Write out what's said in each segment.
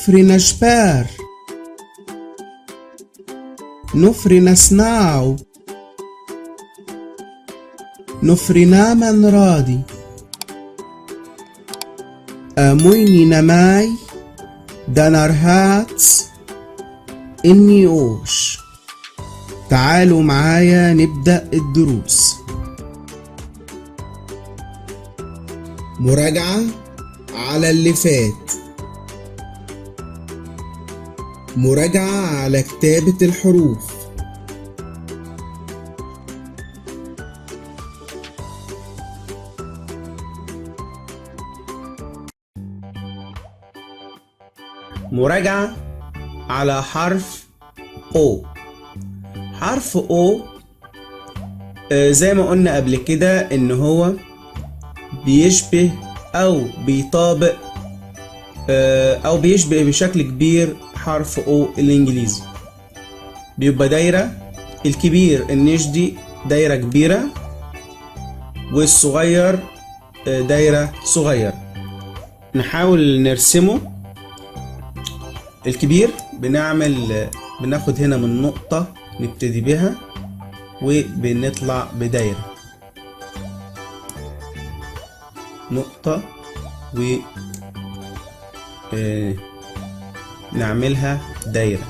نفرنا شبار نفرنا سناو نفرنا من رادي أمويني نماي دانرهاتس إني أوش. تعالوا معايا نبدأ الدروس. مراجعة على اللي فات، مراجعة على كتابة الحروف، مراجعة على حرف O. حرف O زي ما قلنا قبل كده ان هو بيشبه او بيطابق او بيشبه بشكل كبير حرف O الانجليزي. بيبقى دايرة، الكبير النشدي دايرة كبيرة، والصغير دايرة صغير. نحاول نرسمه. الكبير بناخد هنا من نقطة نبتدي بها وبنطلع بدايرة، نقطة نعملها دايرة،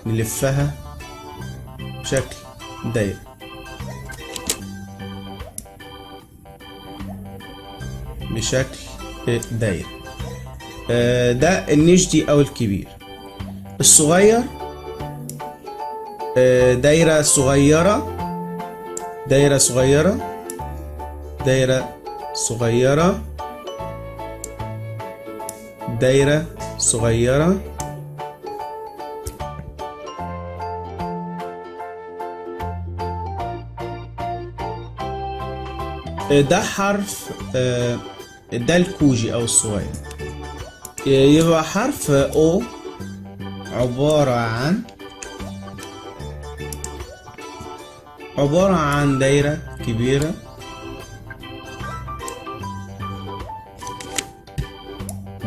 نلفها بشكل دايرة. بشكل دايرة. ده النشدي أو الكبير. الصغير دايرة صغيرة، دايرة صغيرة، دايرة صغيرة، دايرة صغيرة، ده حرف ده الكوجي أو الصغير. يبقى حرف O عبارة عن دايرة كبيرة،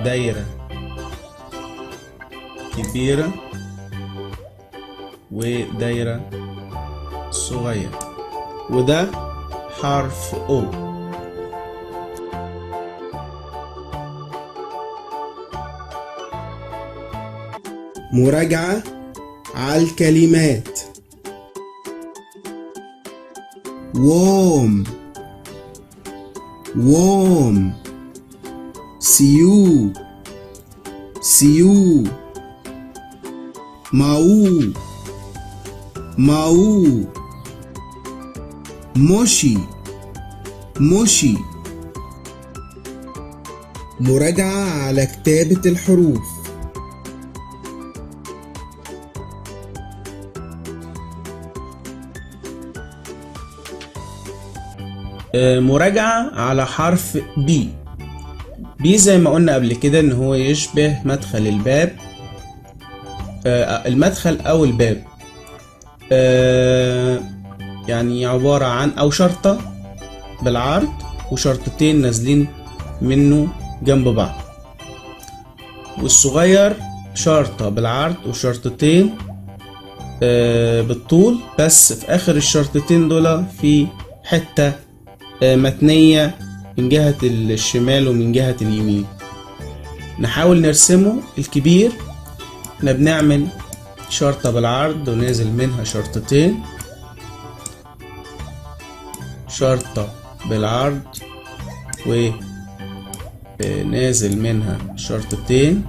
دايرة كبيرة ودايرة صغيرة، وده حرف O. مراجعة على الكلمات. ووم، ووم، سيو، سيو، ماو، ماو، موشي، موشي. مراجعة على كتابة الحروف. مراجعة على حرف B. B زي ما قلنا قبل كده ان هو يشبه مدخل الباب، المدخل او الباب. يعني عبارة عن او شرطة بالعرض وشرطتين نازلين منه جنب بعض. والصغير شرطة بالعرض وشرطتين بالطول، بس في اخر الشرطتين دول في حتة متنية من جهة الشمال ومن جهة اليمين. نحاول نرسمه. الكبير احنا بنعمل شرطة بالعرض ونازل منها شرطتين، شرطة بالعرض ونازل منها شرطتين،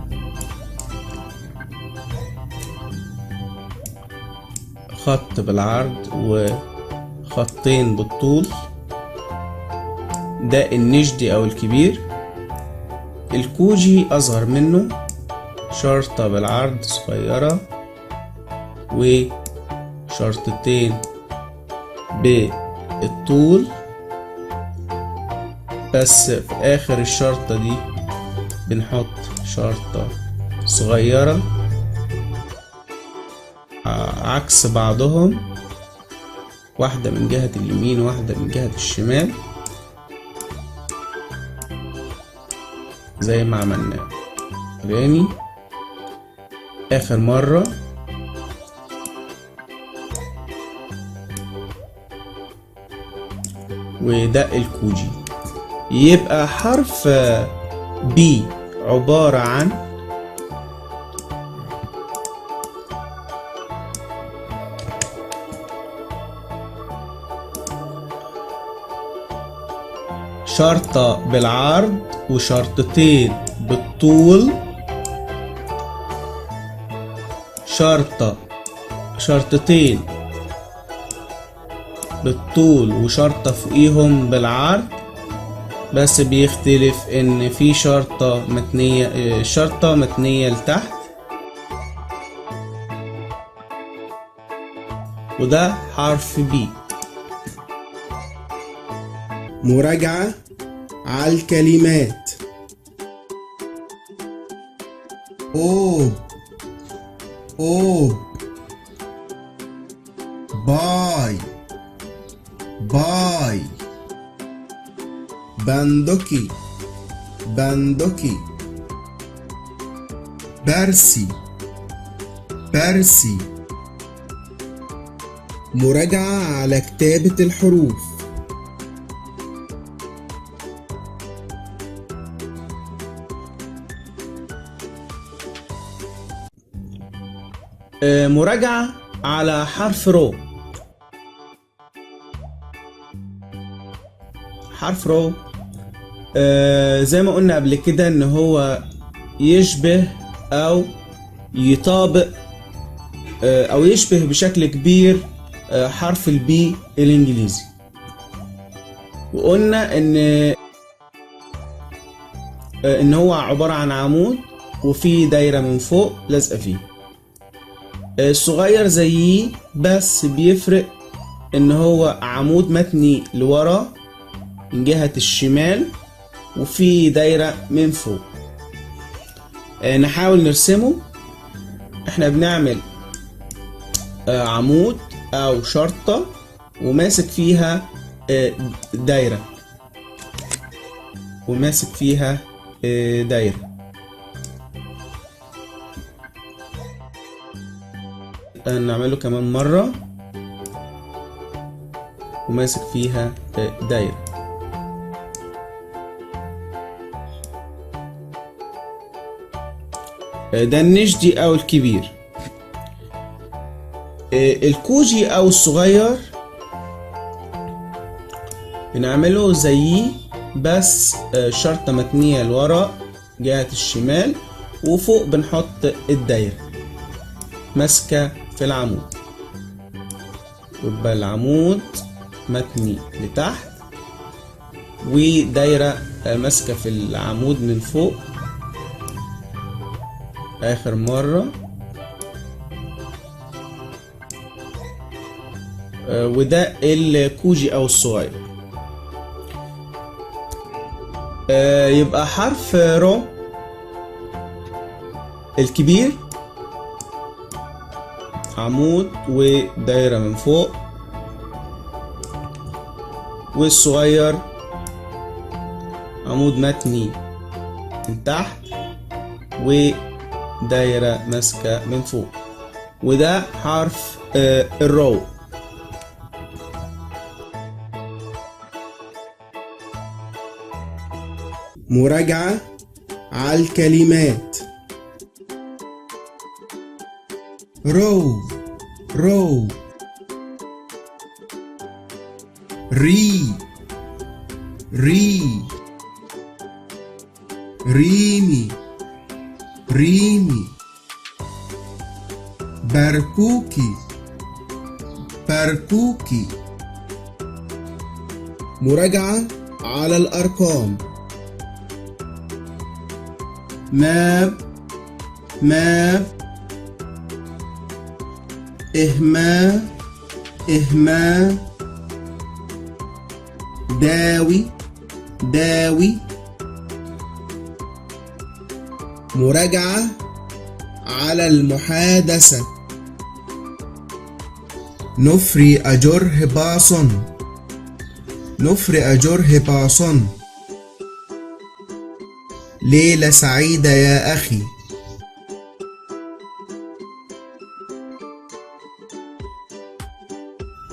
خط بالعرض وخطين بالطول. ده النشدي او الكبير. الكوجي اصغر منه، شرطة بالعرض صغيرة وشرطتين بالطول، بس في اخر الشرطة دي بنحط شرطة صغيرة عكس بعضهم، واحدة من جهة اليمين واحدة من جهة الشمال زي ما عملنا. تاني آخر مرة. وده الكوجي. يبقى حرف بي عبارة عن شرطة بالعرض وشرطتين بالطول، شرطتين بالطول وشرطة فوقيهم بالعرض، بس بيختلف ان في شرطة متنية لتحت، وده حرف بي. مراجعة على الكلمات. او باي بندقي برسي. مراجعة على كتابة الحروف. مراجعة على حرف رو. حرف رو زي ما قلنا قبل كده ان هو يشبه او يطابق او يشبه بشكل كبير حرف البي الانجليزي. وقلنا ان هو عبارة عن عمود وفي دايرة من فوق لازقة فيه. الصغير زيه بس بيفرق ان هو عمود متني لورا من جهة الشمال وفي دايرة من فوق. نحاول نرسمه. احنا بنعمل عمود او شرطة وماسك فيها دايرة نعمله كمان مرة وماسك فيها دايرة. ده النجدي او الكبير. الكوجي او الصغير بنعمله زيه بس شرطة متنية لورا جهة الشمال وفوق بنحط الدايرة ماسكة في العمود، يبقى العمود متني لتحت ودايرة ماسكة في العمود من فوق. آخر مرة. وده الكوجي أو الصغير. يبقى حرف رو الكبير عمود ودايرة من فوق، والصغير عمود متني من تحت ودايرة ماسكة من فوق، وده حرف الرو. مراجعة على الكلمات. رو ريمي بركوكي. مراجعة على الأرقام. ماب إهما داوي. مراجعة على المحادثة. نفري أجره باصن. ليلة سعيدة يا أخي.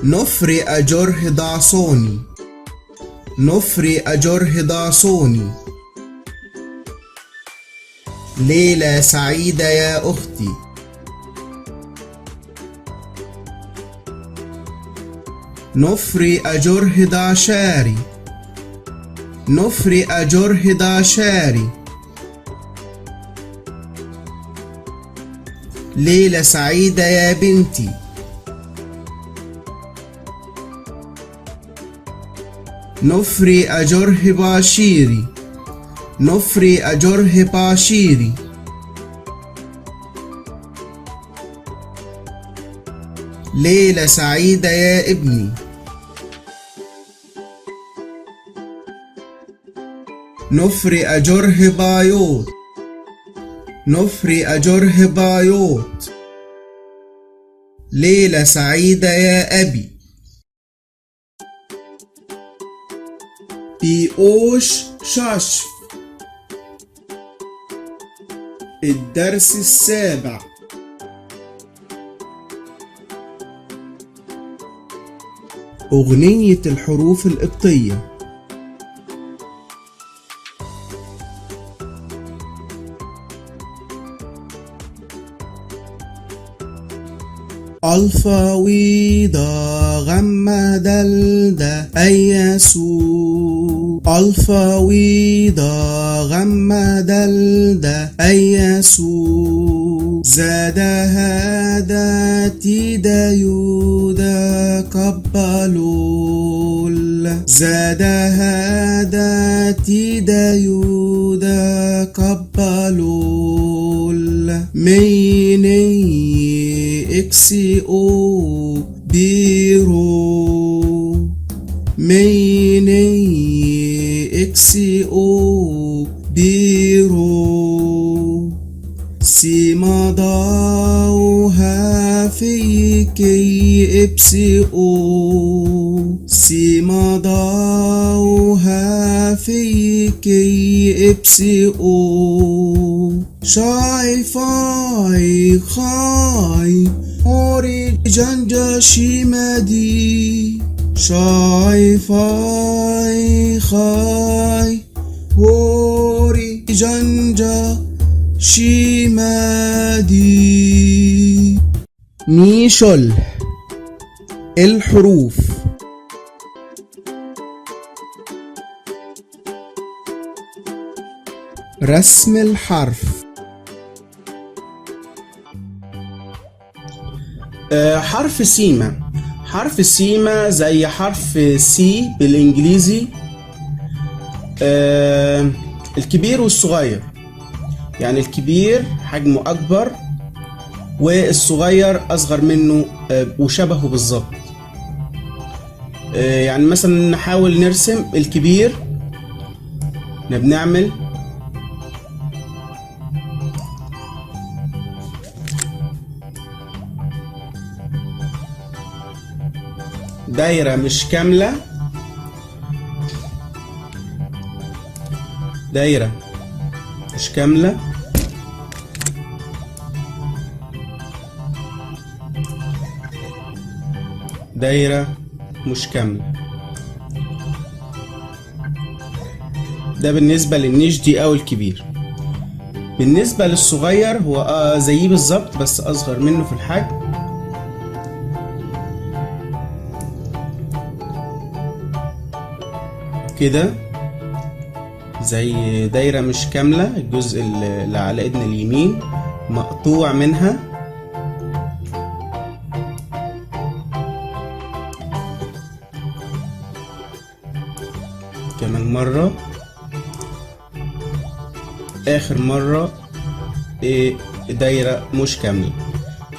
نفري أجره دعصوني. نفري أجره دعصوني. ليلة سعيدة يا أختي. نفري أجره دعشاري. نفري أجره دعشاري. ليلة سعيدة يا بنتي. نفري أجره باشيري. نفري أجره باشيري. ليلة سعيدة يا ابني. نفري أجره بايوت. نفري أجره بايوت. ليلة سعيدة يا أبي. بيقوش شاشف. الدرس السابع. أغنية الحروف القبطية. ألفا ويدا غمّا دلدا أياسو. ألفا ويدا غمّا دلدا أياسو. زادا هادا تيدا يودا قبلول. زادا هادا تيدا يودا قبلول. ميني اكسي او بيرو. ميني اكسي او بيرو. سيما ضاوها فيكي ابسي او. سيما ضاوها فيكي ابسي او. شاي فاي خاي هوري جنجا شيمادي. شاي فاي خاي هوري جنجا شيمادي. ميشل. الحروف. رسم الحرف. حرف سيما. حرف سيما زي حرف سي بالانجليزي. الكبير والصغير، يعني الكبير حجمه اكبر والصغير اصغر منه وشبهه بالظبط. يعني مثلا نحاول نرسم الكبير. بنعمل دايرة مش كاملة. دايرة مش كاملة. دايرة مش كاملة. ده بالنسبة للنيش دي أو الكبير. بالنسبة للصغير هو زيه بالظبط بس أصغر منه في الحجم. كده زي دايرة مش كاملة. الجزء اللي على ايدنا اليمين مقطوع منها. كمان مرة. آخر مرة دايرة مش كاملة.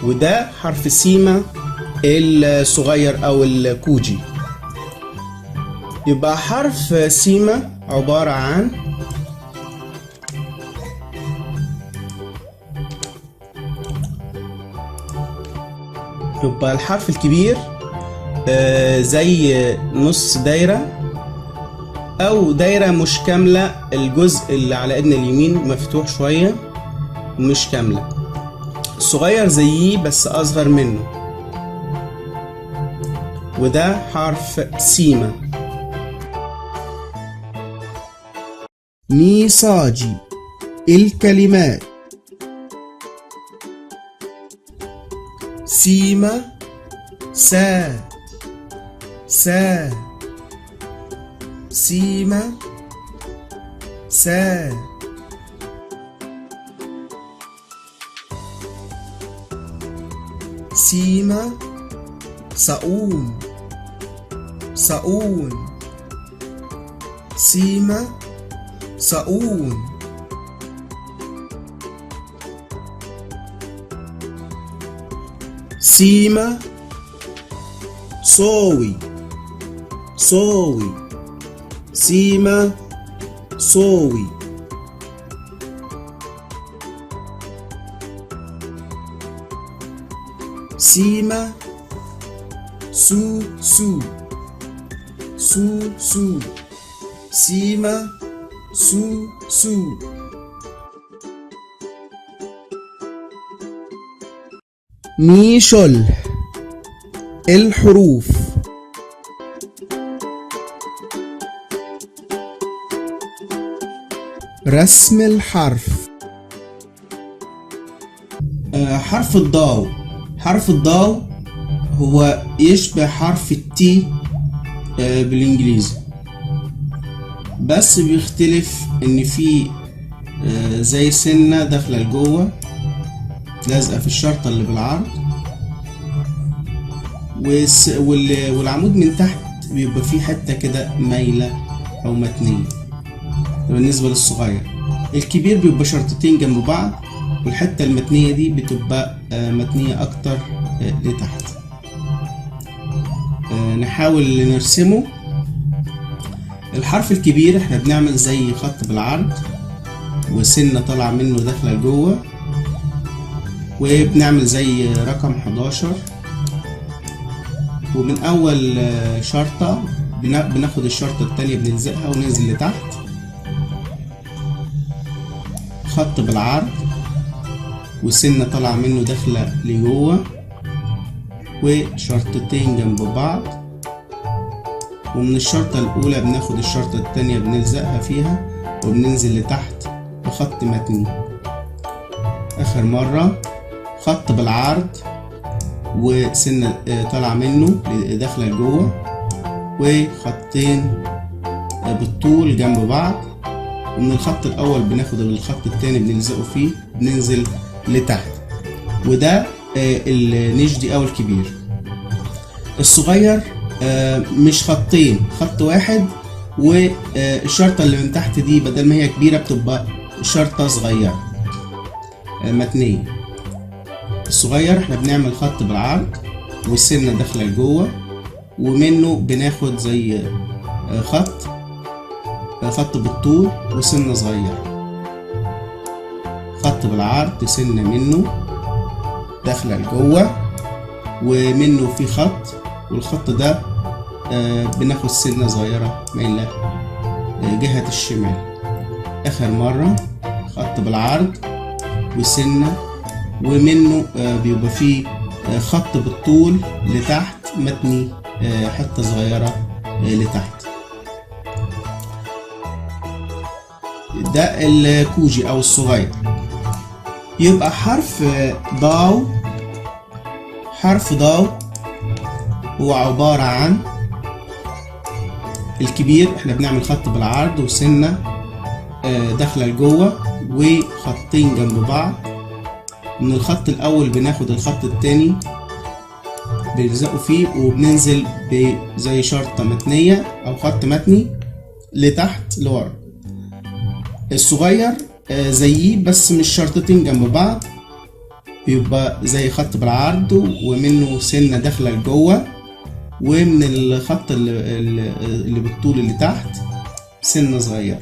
وده حرف سيما الصغير أو الكوجي. يبقى حرف سيما عبارة عن يبقى الحرف الكبير زي نص دايرة أو دايرة مش كاملة. الجزء اللي على ايدنا اليمين مفتوح شوية ومش كاملة. الصغير زيه بس أصغر منه. وده حرف سيما. ميساجي الكلمات. سيما سا سيما سا. سيما سؤون سيما سؤون. سيما صوي سيما صوي. سيما سو سيما سو. ميشل الحروف. رسم الحرف. حرف الضاو. حرف الضاو هو يشبه حرف التي بالانجليزي، بس بيختلف ان في زي سنة داخلة لجوه لازقة في الشرطة اللي بالعرض، والعمود من تحت بيبقى فيه حتة كده مايلة او متنية. بالنسبة للصغير، الكبير بيبقى شرطتين جنب بعض، والحتة المتنية دي بتبقى متنية اكتر لتحت. نحاول نرسمه. الحرف الكبير احنا بنعمل زي خط بالعرض وسنة طالعة منه داخلة لجوه، وبنعمل زي رقم 11، ومن اول شرطة بناخد الشرطة التانية بنلزقها وننزل لتحت، خط بالعرض وسنة طالعة منه داخلة لجوه، وشرطتين جنب بعض، ومن الشرطة الأولى بناخد الشرطة التانية بنلزقها فيها وبننزل لتحت بخط متني. آخر مرة خط بالعرض وسنة طالعة منه داخلة لجوه، وخطين بالطول جنب بعض، ومن الخط الأول بناخد الخط التاني بنلزقه فيه بننزل لتحت. وده النجدي أو الكبير. الصغير مش خطين، خط واحد، والشرطة اللي من تحت دي بدل ما هي كبيرة بتبقى شرطة صغيرة متنية. الصغير احنا بنعمل خط بالعرض والسنة داخلة لجوه، ومنه بناخد زي خط بالطول وسنة صغيرة، خط بالعرض سنة منه داخلة لجوه، ومنه في خط، والخط ده بناخد سنة صغيرة مايلة جهة الشمال. آخر مرة خط بالعرض وسنة، ومنه بيبقى فيه خط بالطول لتحت متني حتة صغيرة لتحت. ده الكوجي أو الصغير. يبقى حرف ضاو. حرف ضاو هو عبارة عن الكبير احنا بنعمل خط بالعرض وسنة داخلة لجوه وخطين جنب بعض، من الخط الأول بناخد الخط التاني بنلزقه فيه وبننزل بزي شرطة متنية أو خط متني لتحت لورا. الصغير زيه بس مش شرطتين جنب بعض، بيبقى زي خط بالعرض ومنه سنة داخلة لجوه، ومن الخط اللي بالطول اللي تحت سنة صغيرة.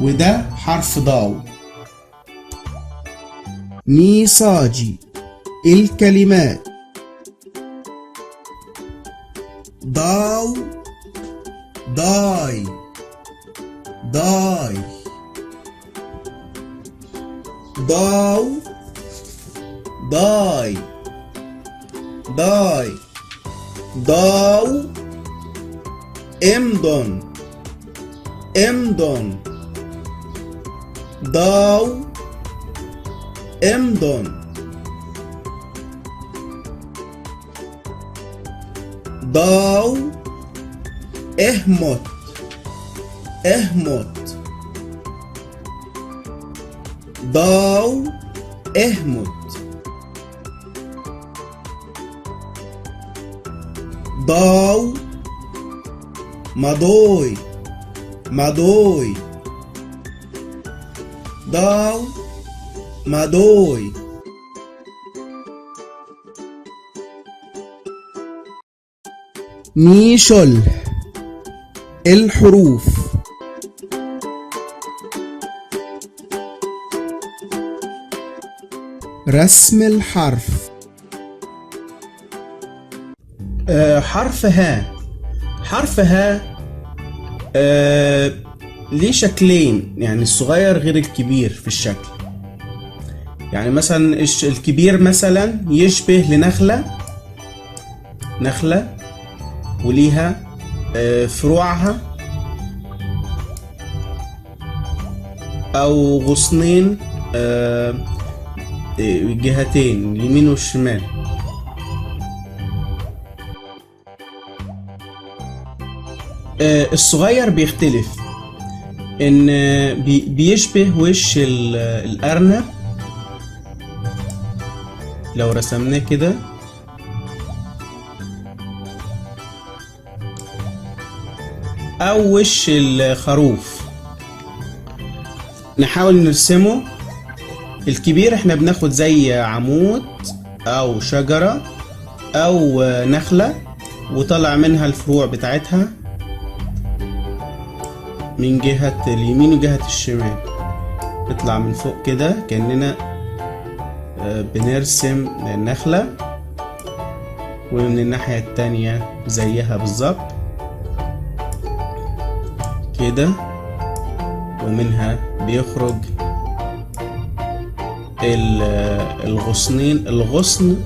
وده حرف ضاو. ميساجي الكلمات. ضاو ضاي ضاي ضاو ضاي ضاي ضاو امضن امضن ضاو امضن ضاو اهمت اهمت ضاو اهمت ضاو مضوي مضوي ضاو مضوي نيشل الحروف رسم الحرف حرف ها. حرف ها ليه شكلين، يعني الصغير غير الكبير في الشكل. يعني مثلا الكبير مثلا يشبه لنخلة، نخلة وليها فروعها أو غصنين جهتين اليمين والشمال. الصغير بيختلف، ان بيشبه وش الارنب لو رسمناه كده، او وش الخروف. نحاول نرسمه. الكبير احنا بناخد زي عمود او شجرة او نخلة وطلع منها الفروع بتاعتها من جهة اليمين وجهة الشمال، تطلع من فوق كده كأننا بنرسم النخلة، ومن الناحية التانية زيها بالظبط كده، ومنها بيخرج الغصنين، الغصن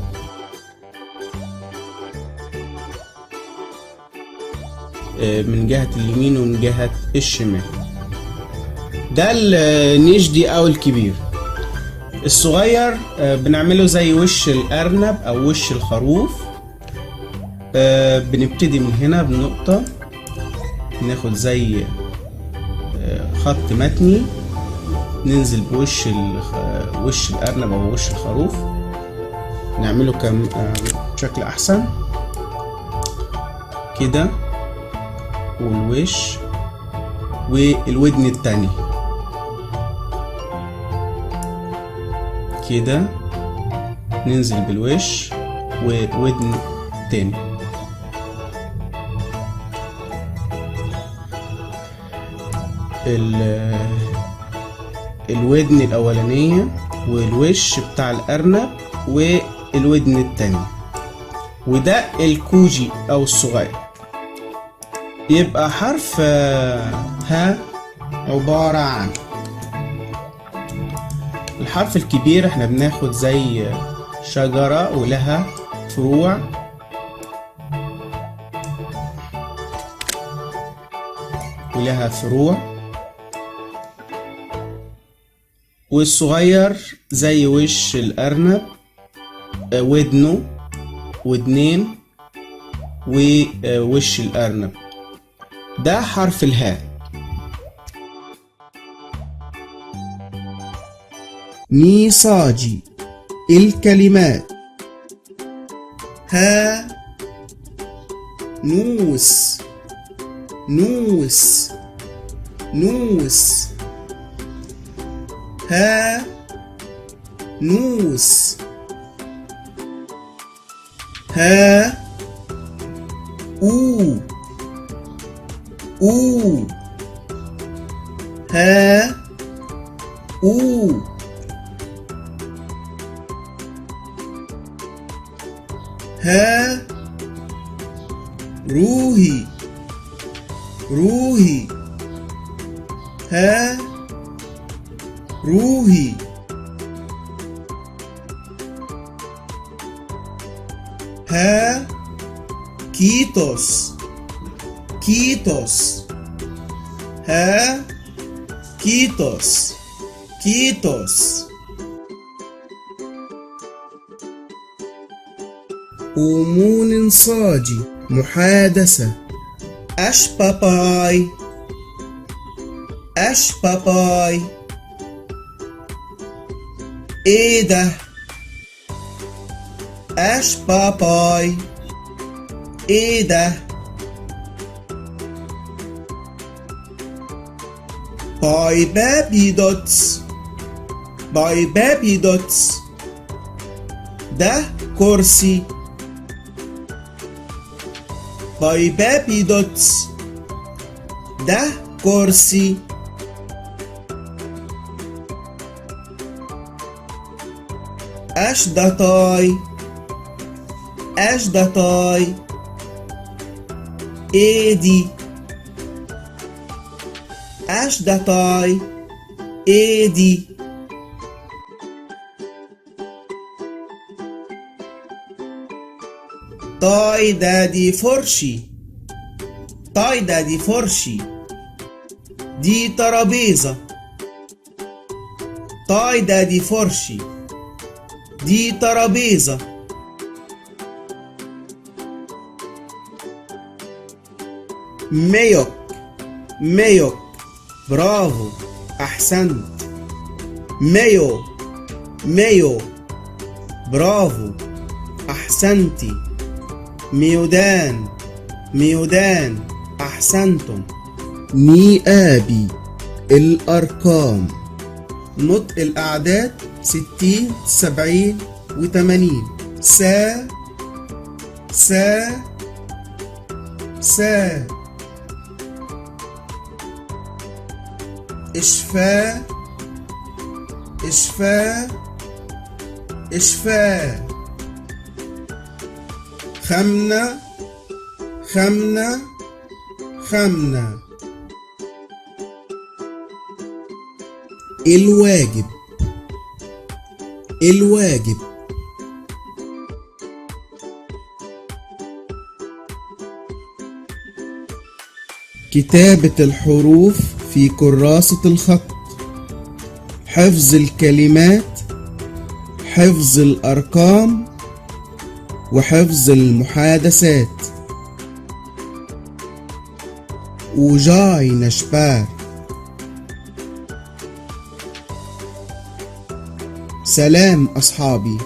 من جهة اليمين ومن جهة الشمال. ده النشدي او الكبير. الصغير بنعمله زي وش الارنب او وش الخروف. بنبتدي من هنا بنقطة، ناخد زي خط متني، ننزل بوش وش الارنب او وش الخروف، نعمله بشكل احسن كده، والوش والودن التاني كده، ننزل بالوش وودن تاني. الودن الاولانية والوش بتاع الارنب والودن التاني، وده الكوجي او الصغير. يبقى حرف ها عبارة عن الحرف الكبير. احنا بناخد زي شجرة ولها فروع، والصغير زي وش الأرنب، ودنه، ودنين، ووش الأرنب. ده حرف الهاء. نيساجي الكلمات ها نوس نوس نوس ها نوس ها او او ها او ها روحي روحي ها روحي ها كيتوس كيتوس ها كيتوس كيتوس أمون صاجي محادثة أش باباي أش باباي إيه ده أش باباي إيه ده باي بابي دوتس باي بابي دوتس ده كرسي باي بابي دوتس ده كرسي اش داتاي اش داتاي ايدي اش داتاي ايدي تاي دادي فرشي تاي دادي فرشي دي ترابيزة تاي دادي فرشي دي ترابيزة ميوك ميوك برافو أحسنت ميو ميو برافو أحسنتي ميودان ميودان أحسنتم مئابي الأرقام نطق الأعداد 60 70 و80 سا سا سا إشفاء إشفاء إشفاء خمنة خمنة خمنة الواجب الواجب كتابة الحروف في كراسة الخط حفظ الكلمات حفظ الأرقام وحفظ المحادثات وجاي نشبار سلام أصحابي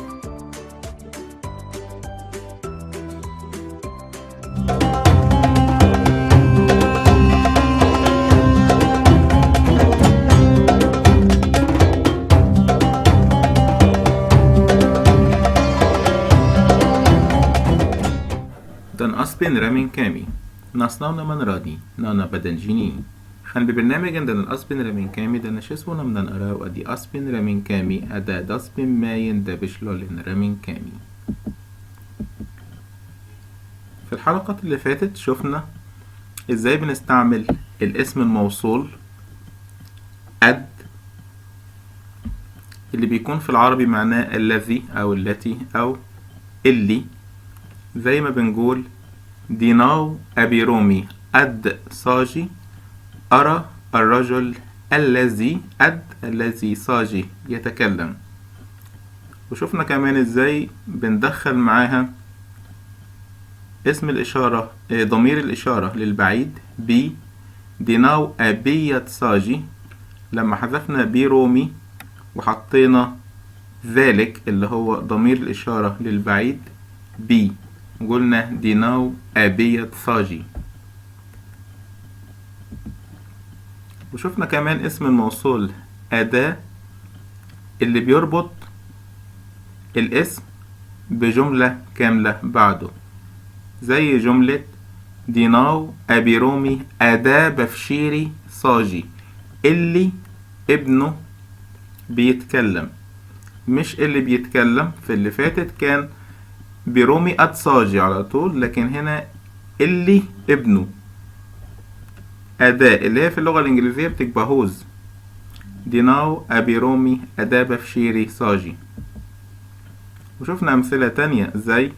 Den aspen ramin kami nasnawna man radi nana badanjini خان ببرنامج عندنا الأسبن رامين كامي ده نشسونا من نقرأ ودي أسبن رامين كامي أدا داسبن ماين ده بشلولن رامين كامي. في الحلقة اللي فاتت شفنا ازاي بنستعمل الاسم الموصول أد اللي بيكون في العربي معناه الذي أو التي أو اللي، زي ما بنقول ديناو أبي رومي أد صاجي أرى الرجل الذي الذي صاجي يتكلم. وشوفنا كمان ازاي بندخل معاها اسم الإشارة ضمير الإشارة للبعيد بي ديناو أبية صاجي، لما حذفنا بي رومي وحطينا ذلك اللي هو ضمير الإشارة للبعيد بي، قلنا ديناو أبية صاجي. وشوفنا كمان اسم الموصول أداة اللي بيربط الاسم بجملة كاملة بعده، زي جملة ديناو أبي رومي أداة بفشيري صاجي، اللي ابنه بيتكلم، مش اللي بيتكلم. في اللي فاتت كان برومي أتصاجي على طول، لكن هنا اللي ابنه. أداة اللي هي في اللغة الإنجليزية بتبقى هوز، ديناو أبي رومي أداة بفشيري صاجي. وشوفنا أمثلة تانية زي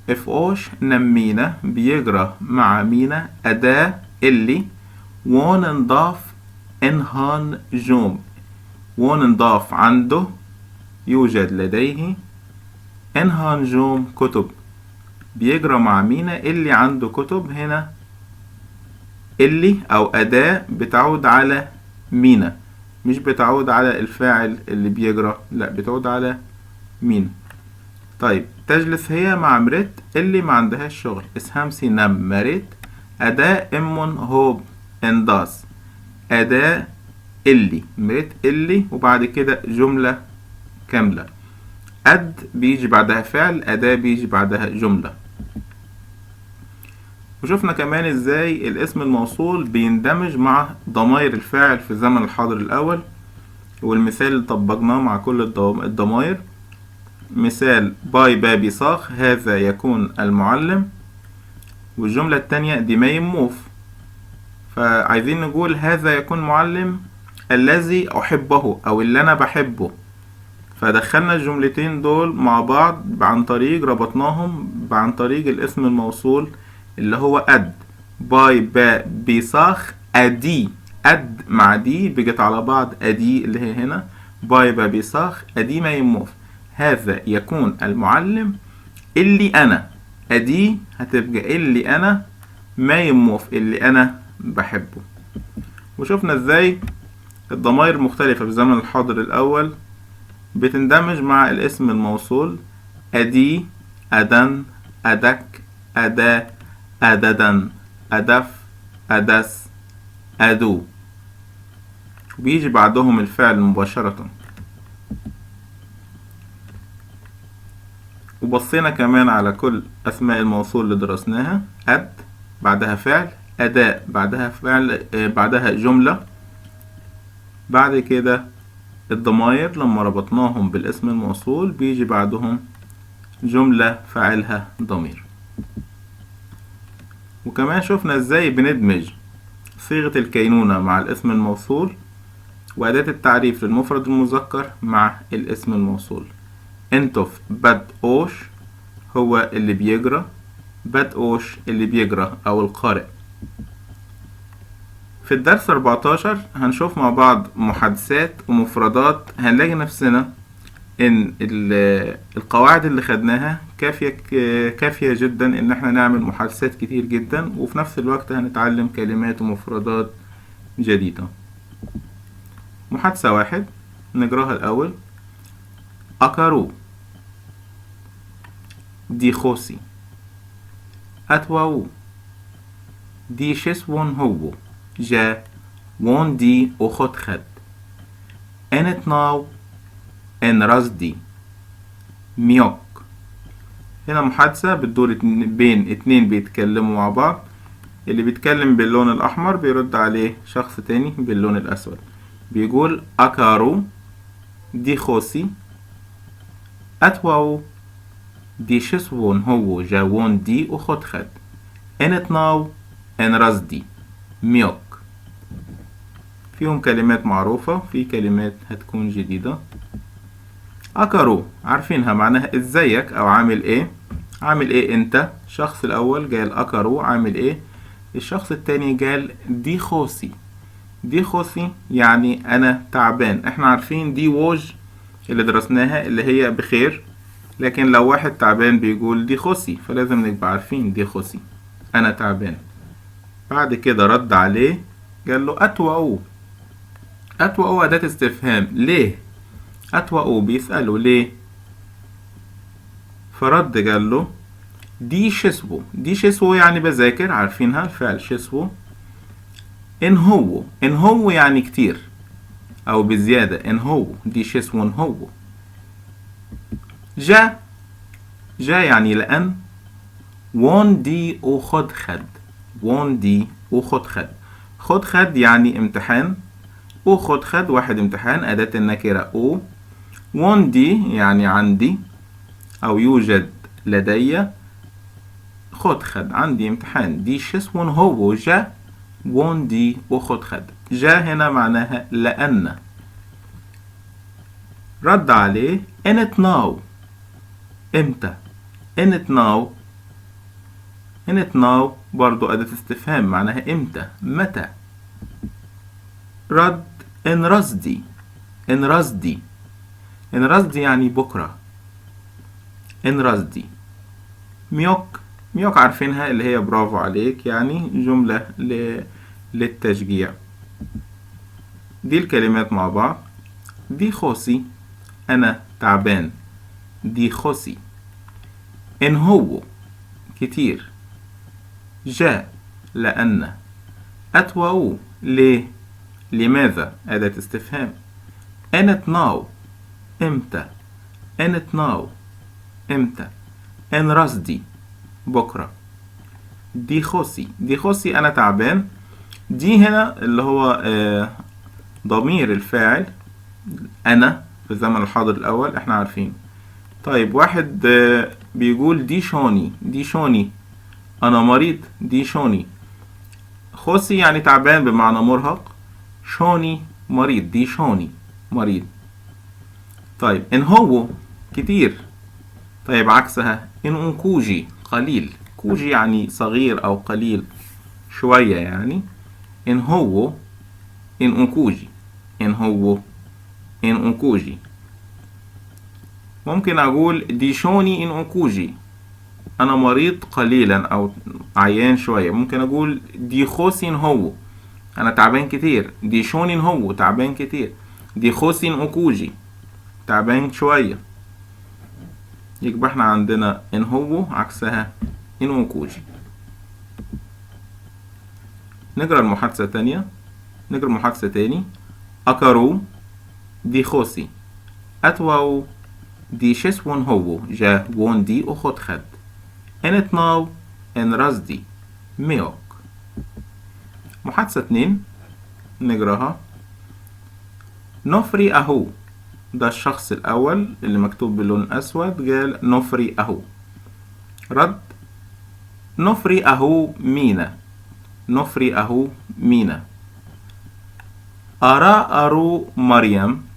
افقوش نمينا بيجرى مع مينا أداة اللي ونضاف انهان جوم. ونضاف عنده يوجد لديه انهان جوم كتب. بيجرى مع مينا اللي عنده كتب. هنا اللي أو أداة بتعود على مينا، مش بتعود على الفاعل اللي بيجرى، لا بتعود على مينا. طيب تجلس هي مع مريت اللي ما عندهاش شغل. اسهمسي نم مريت أداة إمون هوب انداس. أداة اللي مريت اللي وبعد كده جملة كاملة. أد بيجي بعدها فعل، أداة بيجي بعدها جملة. وشوفنا كمان ازاي الاسم الموصول بيندمج مع ضمائر الفاعل في الزمن الحاضر الأول، والمثال اللي طبقناه مع كل الضمائر. مثال باي بابي صاخ هذا يكون المعلم، والجملة التانية دي ماي موف. فعايزين نقول هذا يكون معلم الذي أحبه أو اللي أنا بحبه. فدخلنا الجملتين دول مع بعض عن طريق ربطناهم عن طريق الاسم الموصول اللي هو أد. باي بابي صاخ أدي. أد مع دي بقت على بعض أدي اللي هي هنا باي بابي صاخ أدي ما يموف. هذا يكون المعلم اللي أنا. أدي هتبقى اللي أنا ما يموف اللي أنا بحبه. وشوفنا ازاي الضمائر المختلفة في الزمن الحاضر الأول بتندمج مع الاسم الموصول أدي، أدن، أدك، أدا، أددن، أدف، أدس، أدو، وبيجي بعدهم الفعل مباشرة. وبصينا كمان على كل أسماء الموصول اللي درسناها. أد بعدها فعل، أداء بعدها فعل بعدها جملة. بعد كده الضمائر لما ربطناهم بالاسم الموصول بيجي بعدهم جملة فاعلها ضمير. وكمان شفنا ازاي بندمج صيغة الكينونة مع الاسم الموصول وأداة التعريف للمفرد المذكر مع الاسم الموصول. انتف بدءوش هو اللي بيجرى، بدءوش اللي بيجرى أو القارئ. في الدرس 14 هنشوف مع بعض محادثات ومفردات. هنلاقي نفسنا ان القواعد اللي خدناها كافية جدا ان احنا نعمل محادثات كتير جدا، وفي نفس الوقت هنتعلم كلمات ومفردات جديدة. محادثة 1 نقراها الأول. أكارو دي خوسي أتواو دي شسون هو جا وون دي أخد خد أنت ناو ان رصدي ميوك. هنا محادثة بتدور بين اتنين بيتكلموا مع بعض. اللي بيتكلم باللون الأحمر بيرد عليه شخص تاني باللون الأسود. بيقول أكارو دي خوسي أتواو دي شسون هو جاوون دي أخد خد انت ناو ان رصدي ميوك. فيهم كلمات معروفة، في كلمات هتكون جديدة. أكارو عارفينها معناها ازيك او عامل ايه. عامل ايه انت؟ الشخص الاول قال أكارو عامل ايه، الشخص التاني قال دي خوسي. دي خوسي يعني انا تعبان. احنا عارفين دي ووج اللي درسناها اللي هي بخير، لكن لو واحد تعبان بيقول دي خوسي، فلازم نبقى عارفين دي خوسي انا تعبان. بعد كده رد عليه قال له أتوأو. أتوأو أداة استفهام. ليه؟ أتوأو بيسأله ليه؟ فرد قال له دي شسو. دي شسو يعني بذاكر، عارفينها الفعل شسو. إن هو يعني كتير أو بزيادة. إن هو دي شسو إن هو. جا يعني لأن. وون دي وخد خد. وون دي وخد خد. خد خد يعني امتحان، وخد خد واحد امتحان أداة النكرة أو. وون دي يعني عندي أو يوجد لدي. خد خد عندي امتحان. دي شسون هو جا وون دي وخد خد. جا هنا معناها لأن. رد عليه انت ناو. امتى؟ انت ناو ناو برضو أداة استفهام معناها امتى، متى. رد ان رصدي، ان رصدي، ان رصدي يعني بكرة، ان رصدي. ميوك، ميوك عارفينها اللي هي برافو عليك، يعني جملة للتشجيع. دي الكلمات مع بعض. دي خوسي، أنا تعبان، دي خوسي. إن هو كتير. جاء لأن. أتوأو ليه، لماذا أداة استفهام. أنت ناو إمتى، أنت ناو إمتى. إن رصدي بكرة. دي خوسي، دي خوسي أنا تعبان. دي هنا اللي هو ضمير الفاعل أنا في الزمن الحاضر الأول احنا عارفين. طيب واحد بيقول دي شوني، دي شوني أنا مريض، دي شوني. خوسي يعني تعبان بمعنى مرهق، شوني مريض، دي شوني مريض. طيب إن هو كتير. طيب عكسها إن أنكوجي قليل، كوجي يعني صغير أو قليل شوية يعني. إن هو إن أنكوجي، إن هو إن أنكوجي. ممكن أقول ديشوني إن أنكوجي أنا مريض قليلا أو عيان شوية. ممكن أقول دي خوسين هو أنا تعبان كتير، ديشونين هو تعبان كتير، دي خوسين أنكوجي تعبان شوية. يبقى احنا عندنا إن هو عكسها إن أنكوجي. نقرأ المحادثة تانية، نقرأ المحادثة تاني. أكرو دي خوسي. أتواو دي شسون هو جا وون دي أخد خد. انت ناو ان رصدي ميوك. محادثة 2 نقراها. نفري أهو، ده الشخص الأول اللي مكتوب باللون أسود، قال نفري أهو. رد نفري أهو مينا، نفري أهو مينا. أرى أرو مريم.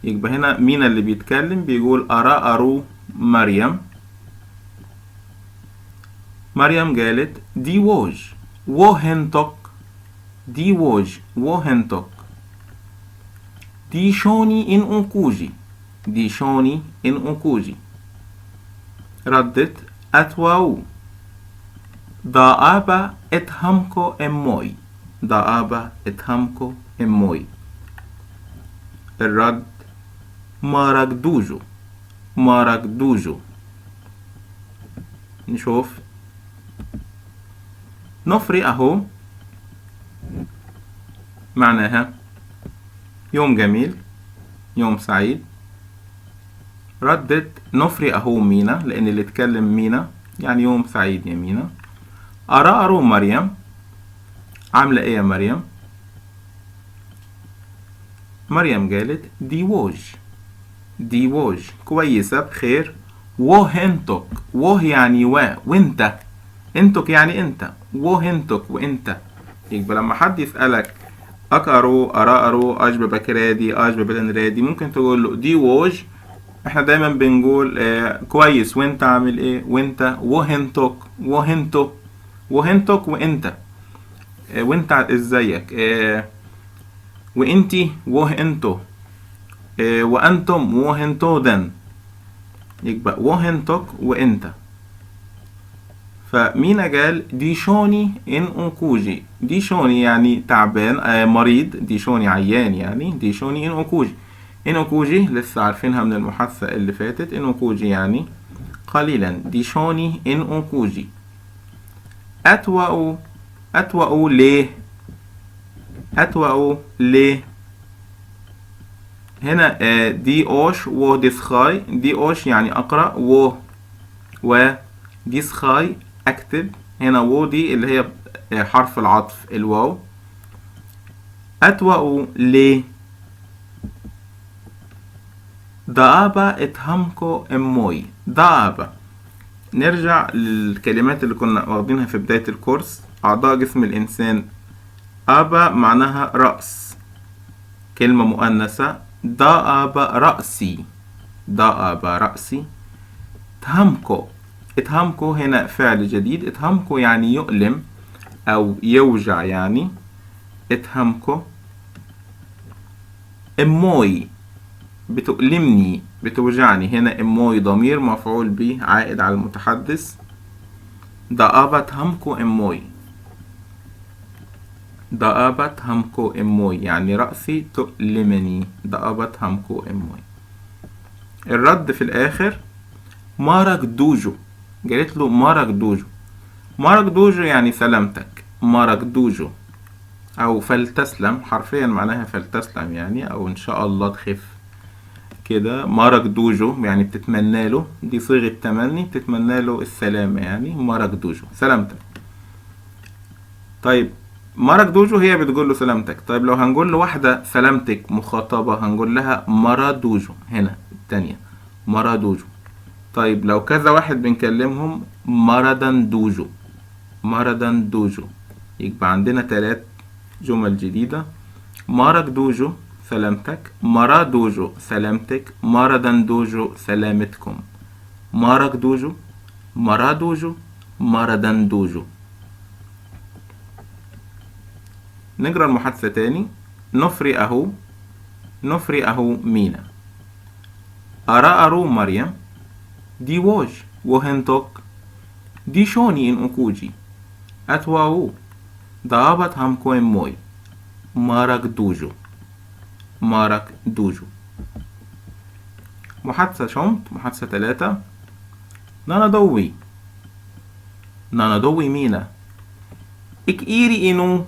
يبقى هنا مينا اللي بيتكلم بيقول أرى أرو مريم. مريم قالت دي ووج وهنتك، دي ووج وهنتك. دي شوني إن أنكوجي، دي شوني إن أنكوجي. ردت أتواو دا أبا اتهمكو أموي، دا أبا اتهمكو أموي. الرد ما ركدوجو، ما ركدوجو. نشوف. نفري أهو معناها يوم جميل، يوم سعيد. ردت نفري أهو مينا، لأن اللي اتكلم مينا يعني يوم سعيد يا مينا. أرى أرو مريم، عاملة إيه يا مريم؟ مريم قالت دي ووج، دي ووج كويسة بخير. وهنتك، وه يعني وانت، انتك يعني انت، وهنتك وانت. يبقى لما حد يسألك أكرو أرى أرو أجب بكرادي أجب بتنرادي، ممكن تقول له دي ووج. احنا دايما بنقول كويس وانت عامل ايه، وانت وهنتك، وهنتو، وهنتك وانت، وانت ازيك، وانتي وهنتو، وانتم وهنتودن. يبقى وهنتك وانت. فمينا قال ديشوني إن أنكوجي، ديشوني يعني تعبان مريض، ديشوني عيان يعني، ديشوني إن أنكوجي. إن أنكوجي لسه عارفينها من المحادثة اللي فاتت، إن أنكوجي يعني قليلا، ديشوني إن أنكوجي. أتوأو، أتوأو ليه، أتوأو ليه. هنا دي أوش و ديسخاي، دي أوش يعني أقرأ، و ديسخاي أكتب. هنا و دي اللي هي حرف العطف الواو. أتوأو ليه. دابا اتهمكو اموي، دابا. نرجع للكلمات اللي كنا واخدينها في بداية الكورس. أعضاء جسم الإنسان، أبا معناها رأس، كلمة مؤنثة. دابا رأسي، دابا رأسي. تهمكو اتهمكو هنا فعل جديد. اتهمكو يعني يؤلم أو يوجع يعني. اتهمكو. اموي بتؤلمني بتوجعني. هنا اموي ضمير مفعول به عائد على المتحدث. دقابت همكو اموي. دقابت همكو اموي يعني رأسي تؤلمني. دقابت همكو اموي. الرد في الآخر مارك دوجو. قالت له مارك دوجو. مارك دوجو يعني سلامتك. مارك دوجو أو فلتسلم، حرفيا معناها فلتسلم يعني، أو إن شاء الله تخف كده. مارك دوجو يعني بتتمنى له، دي صيغة تمني، بتتمنى له السلامة يعني. مارك دوجو سلامتك. طيب مارك دوجو هي بتقول له سلامتك. طيب لو هنقول له واحدة سلامتك مخاطبة هنقول لها مارا دوجو. هنا التانية مارا دوجو. طيب لو كذا واحد بنكلمهم ماردان دوجو. ماردان دوجو. يبقى عندنا 3 جمل جديدة. مارك دوجو سلامتك. مارا دوجو سلامتك. ماردان دوجو سلامتكم. مارك دوجو. مارا دوجو. ماردان دوجو. نقرأ المحادثة تاني. نفري أهو. نفري أهو مينا. أرى أرو مريم. دي ووج وهنتوك. دي شوني إن أكوجي. أتواو. ضابط همكو موي. مارك دوجو. مارك دوجو. محادثة شمت. محادثة 3. نانا دوي. نانا دوي مينا. إك إيري إنو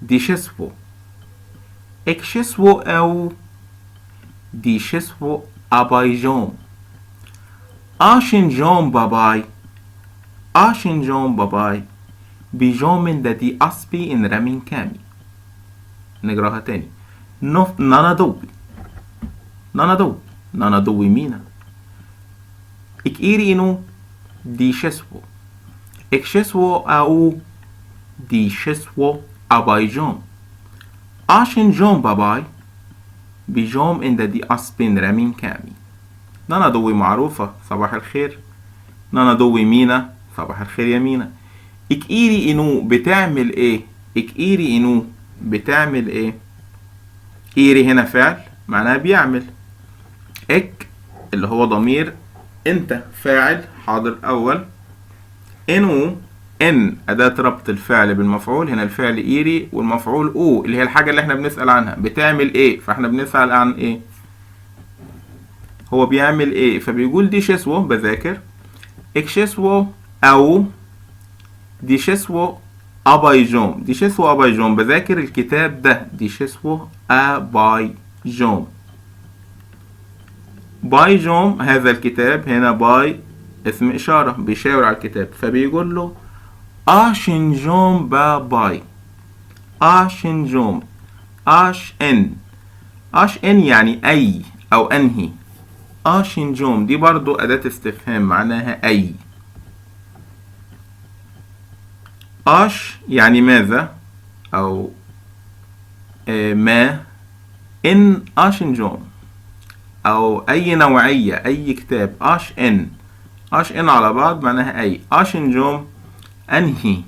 ديشسفو. اكشسفو أو ديشسفو أبايجوم. آشن جوم باباي. آشن جوم باباي. بيجومن دادي أصبي إن رمين كامي. نقراها تاني. نانا دوي. نانا دوي. نانا دوي مينا. إك إيري إنو ديشسفو. اكشسفو أو ديشسفو أبايجوم. آشن جوم باباي. بيجوم إن دادي أصبين رمين كامي. نانا دوي معروفة، صباح الخير. نانا دوي مينا، صباح الخير يا مينا. إك إيري إنو بتعمل إيه؟ إك إيري إنو بتعمل إيه؟ إيري هنا فعل معناها بيعمل. إك اللي هو ضمير أنت فاعل حاضر أول. إنو إن أداة ربط الفعل بالمفعول. هنا الفعل إيري والمفعول أو اللي هي الحاجة اللي احنا بنسأل عنها بتعمل إيه، فاحنا بنسأل عن إيه، هو بيعمل إيه. فبيقول دي شسوة بذاكر. إكشسوة أو دي شسوة أبايجوم. دي شسوة أبايجوم بذاكر الكتاب ده. دي شسوة أبايجوم. بايجوم هذا الكتاب. هنا باي اسم إشارة بيشاور على الكتاب. فبيقول له آشنجوم باباي. آشنجوم. آش إن. آش إن يعني أي أو أنهي. آشنجوم دي برضو أداة استفهام معناها أي. آش يعني ماذا أو ما. إن آشنجوم أو أي نوعية أي كتاب. آش إن. آش إن على بعض معناها أي. آشنجوم أنهي.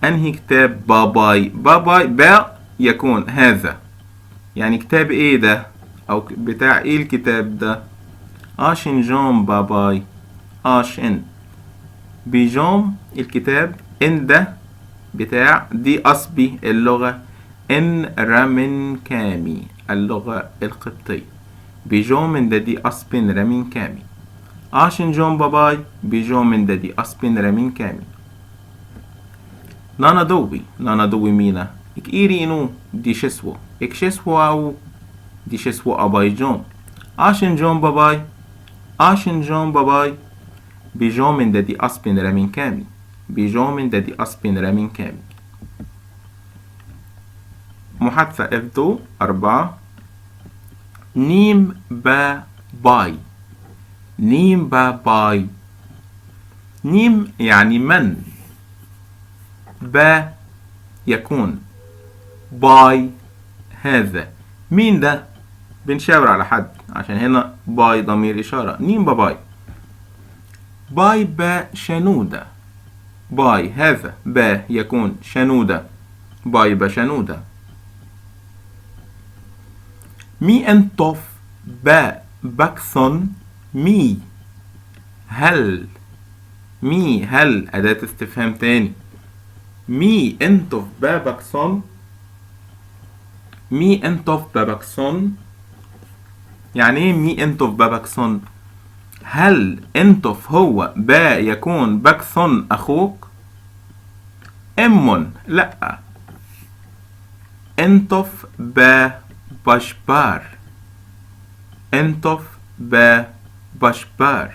أنهي كتاب باباي. باباي با يكون هذا يعني كتاب إيه ده أو بتاع إيه الكتاب ده. آشنجوم باباي. آش إن. بيجوم الكتاب. إن ده بتاع دي أصبي اللغة. إن رمن كامي اللغة القبطية. بيجوم ده دي أصبن رمين كامي. آشن جوم باباي. بيجوم ده دي أصبن رمين كامي. نانا دوي. نانا دوي مينا. إك إيري إنو دي شسوة. إك شسوة أو دي شسوة أباي جوم. آشن جوم باباي. آشن جوم باباي. بيجوم ده دي أصبن رمين كامي. بيجوم ده دي أصبن رمين كامي. محادثة F2 4. نيم با باي. نيم با باي. نيم يعني من. با يكون. باي هذا. مين ده؟ بنشاور على حد عشان هنا باي ضمير إشارة. نيم با باي. باي با شنودة. باي هذا، با يكون شنودة، باي با شنودة. مي انتوف با بكثن مي. هل، مي هل أداة استفهام تاني. مي انتوف با بكثن، مي انتوف با بكثن يعني ايه مي انتوف با بكثن؟ هل انتوف هو با يكون بكثن أخوك؟ امون لأ. انتوف با باشبار، انتوف با باشبار.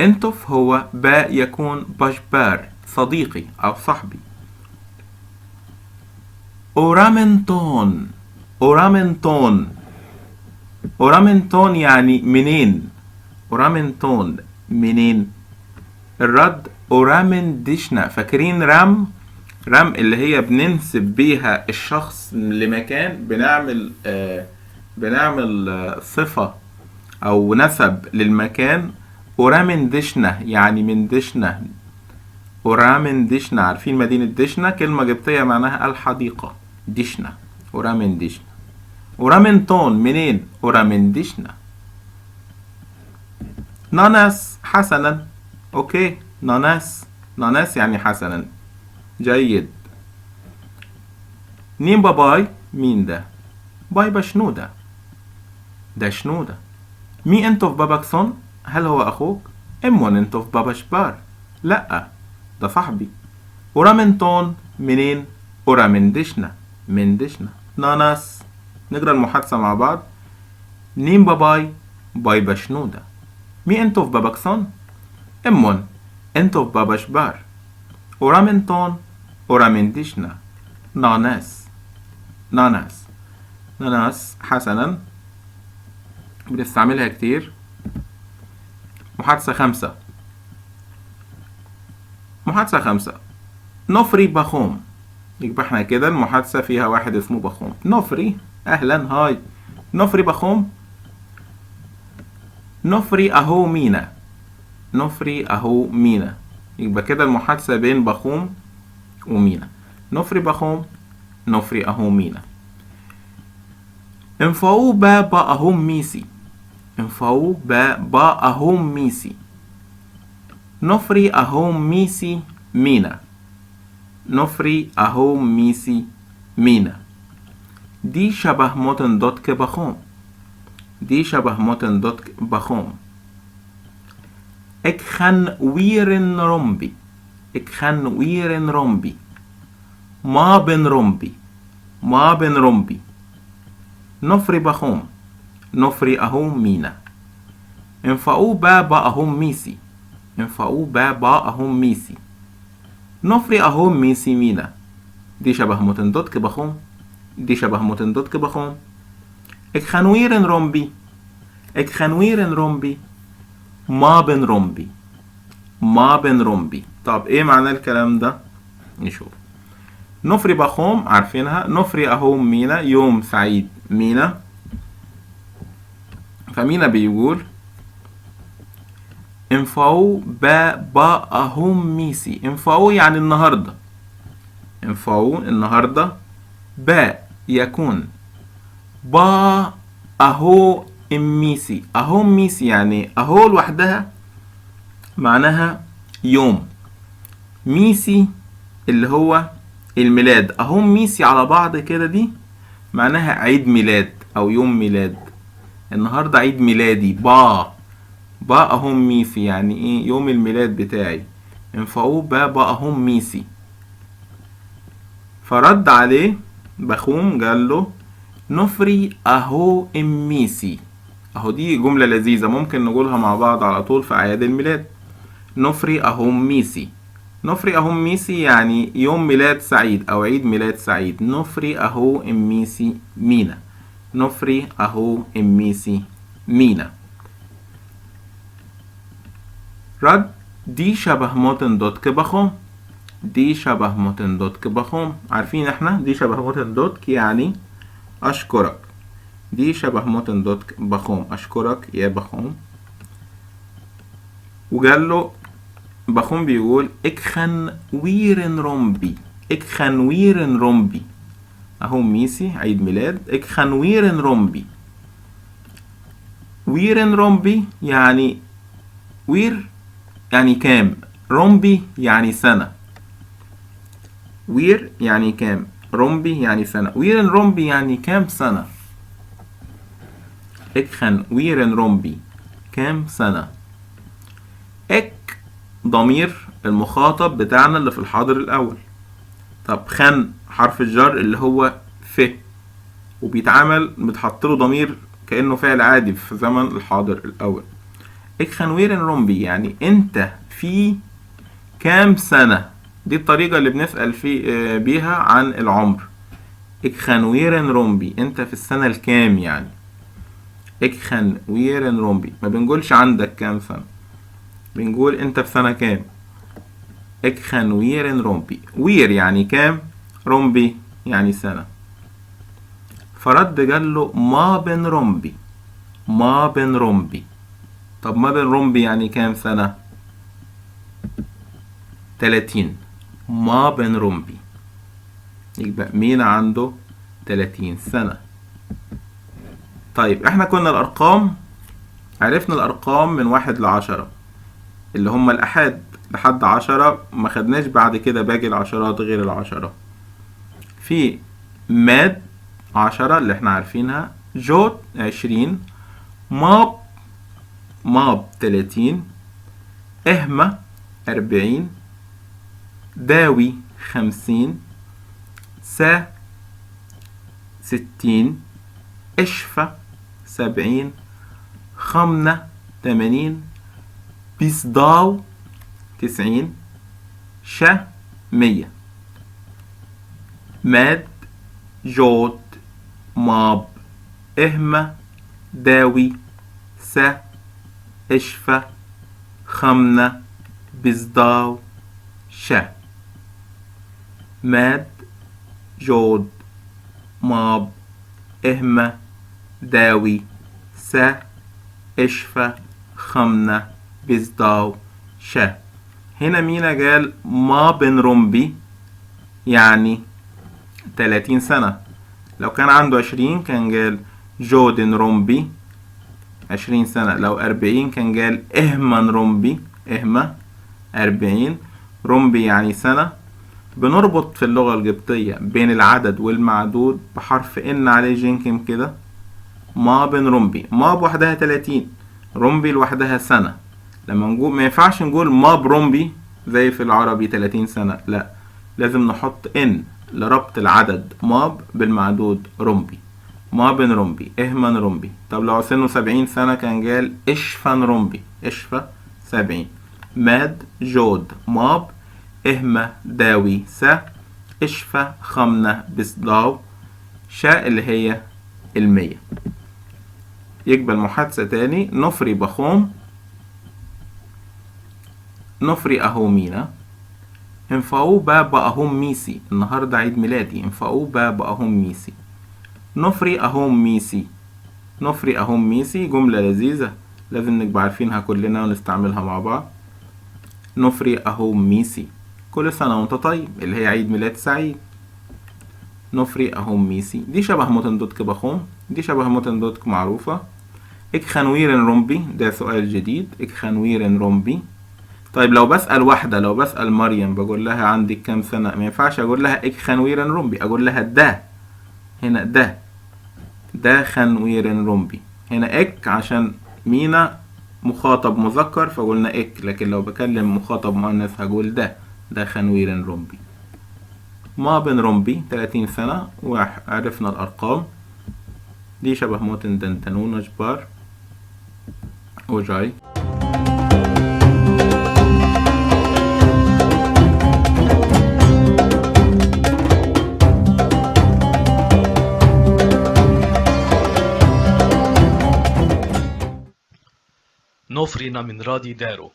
انتوف هو با يكون باشبار صديقي أو صاحبي. أورامنتون، أورامنتون، أورامنتون يعني منين. أورامنتون منين؟ الرد أورامندشنا. فاكرين رام؟ رام اللي هي بننسب بيها الشخص لمكان، بنعمل صفة أو نسب للمكان. أورامندشنا يعني من دشنا. أورامندشنا، عارفين مدينة دشنا؟ كلمة قبطية معناها الحديقة. دشنا، أورامندشنا. أورامنتون منين؟ أورامندشنا. ناناس حسنا. أوكي، ناناس، ناناس يعني حسنا، جيد. نيم باباي، مين ده؟ باي بشنودة، ده شنودة. مي انتو في باباكسون، هل هو أخوك؟ امون انتو في باباشبار، لأ ده صاحبي. أورامنتون منين؟ أورامندشنا، من دشنا. ناناس، نقرأ المحادثة مع بعض. نيم باباي، باي بشنودة. مي انتو في باباكسون؟ امون انتو في باباشبار. أورامنتون، أورامندشنا. ناناس، ناناس، ناناس حسنا، بنستعملها كتير. محادثة 5. محادثة 5. نفري بخوم. يبقى احنا كده المحادثة فيها واحد اسمه بخوم. نفري، أهلا، هاي. نفري بخوم. نفري أهو مينا. نفري أهو مينا. يبقى كده المحادثة بين بخوم ومينا. نفري بخوم، نفري أهو مينا. انفعو با أهم ميسي. انفعو با أهم ميسي. نفري أهم ميسي مينا. نفري أهم ميسي مينا. دي شبه موتن دوتك بخوم. دي شبه موتن دوتك بخوم. اكخن ويرن رمبي. اكخن ويرن رمبي. ما بن رمبي. ما بن رمبي. نفري بخوم. نفري أهم مينا. انفعو با أهم ميسي. انفعو با أهم ميسي. نفري أهم ميسي مينا. دي شبه متندوتك بخوم. دي شبه متندوتك بخوم. اكخنويرن رمبي. اكخنويرن رمبي. ما بن رمبي. ما بن رمبي. طب ايه معنى الكلام ده؟ نشوف. نفري بخوم عارفينها. نفري أهم مينا، يوم سعيد مينا. فمينا بيقول انفعو با أهم ميسي. انفعو يعني النهاردة. انفعو النهاردة. با يكون با أهو ميسي. أهو ميسي يعني أهو لوحدها معناها يوم. ميسي اللي هو الميلاد. أهو ميسي على بعض كده دي معناها عيد ميلاد أو يوم ميلاد. النهاردة عيد ميلادي. با أهم ميسي يعني ايه؟ يوم الميلاد بتاعي. انفعو با أهم ميسي. فرد عليه بخوم قال له نفري أهو ميسي. أهو دي جملة لذيذة ممكن نقولها مع بعض على طول في أعياد الميلاد. نفري أهم ميسي. نفري أهم ميسي يعني يوم ميلاد سعيد أو عيد ميلاد سعيد. نفري أهو ميسي مينا. نفري أهو ميسي مينا. رد دي شبه موتن دوتك بخوم. دي شبه موتن دوتك بخوم. عارفين احنا دي شبه موتن دوتك يعني أشكرك. دي شبه موتن دوتك بخوم. أشكرك يا بخوم. وقال له بخون بيقول اكخن ويرن رومبي، اكخن ويرن رومبي اهو ميسي عيد ميلاد، اكخن ويرن رومبي. ويرن رومبي يعني وير يعني كام، رومبي يعني سنة. وير يعني كام، رومبي يعني سنة. ويرن رومبي يعني كام سنة. اكخن ويرن رومبي كام سنة. اك ضمير المخاطب بتاعنا اللي في الحاضر الأول. طب خن حرف الجر اللي هو ف، وبيتعامل بتحط له ضمير كأنه فعل عادي في زمن الحاضر الأول. اكخن ويرن رومبي يعني انت في كام سنة. دي الطريقة اللي بنسأل بيها عن العمر. اكخن ويرن رومبي انت في السنة الكام يعني. اكخن ويرن رومبي ما بنقولش عندك كام سنة، بنقول انت في سنة كام. اكخن ويرن رومبي، وير يعني كام، رومبي يعني سنة. فرد قال له ما بن رومبي، ما بن رومبي. طب ما بن رومبي يعني كام سنة. 30. ما بن رومبي يبقى مين عنده 30 سنة. طيب احنا كنا الارقام عرفنا الارقام من 1 ل10 اللي هم الأحاد لحد 10، ما خدناش بعد كده باقي العشرات غير 10. في ماد 10 اللي احنا عارفينها، جوت 20، ماب 30، اهمة 40، داوي 50، سا 60، اشفى 70، خمنة 80، بيصداو 90، شا 100. ماد جوت ماب اهمة داوي سا اشفى خمنة بيصداو شا. ماد جود ماب اهمة داوي سا اشفى خمنة بيصداو شا. هنا مينا قال ما بن رومبي يعني 30 سنة. لو كان عنده 20 كان قال جودن رومبي 20 سنة. لو 40 كان قال اهمن رومبي، اهمة 40. رومبي يعني سنة. بنربط في اللغة القبطية بين العدد والمعدود بحرف ان عليه جنكم كده. ما بن رومبي، ما بوحدها 30، رومبي لوحدها سنة. لما نقول ما ينفعش نقول ما برومبي زي في العربي 30 سنة، لا، لازم نحط ان لربط العدد ماب بالمعدود رومبي. ما بن رومبي اهمن رومبي. طب لو سنه 70 سنة كان قال اشفن رومبي، اشفى 70. ماد جود ماب اهمة داوي سا اشفى خمنة بصداو شا اللي هي 100. يقبل محادثة تاني. نفري بخوم، نفري اهومينا، انفعوا بابا اهم ميسي. النهاردة عيد ميلادي، انفعوا بابا اهم ميسي. نفري اهم ميسي، نفري اهم ميسي جملة لذيذة لازم نبقى عارفينها كلنا ونستعملها مع بعض. نفري اهم ميسي كل سنة وانت طيب، اللي هي عيد ميلاد سعيد. نفري اهم ميسي دي شبه موتندوتك بخوم، دي شبه موتندوتك معروفة. اك خنويرن رومبي ده سؤال جديد، اك خنويرن رومبي. طيب لو بسأل واحدة، لو بسأل مريم بقول لها عندك كام سنة، ما ينفعش اقول لها اك خنويرن رومبي، اقول لها ده. هنا ده خنويرن رومبي. هنا اك عشان مينا مخاطب مذكر فقلنا اك، لكن لو بكلم مخاطب مؤنث هقول ده خنويرن رومبي. ما بن رومبي 30 سنة. وعرفنا الأرقام دي شبه موتن دنتنون جبار وجاي. نوفرينا من رادي دارو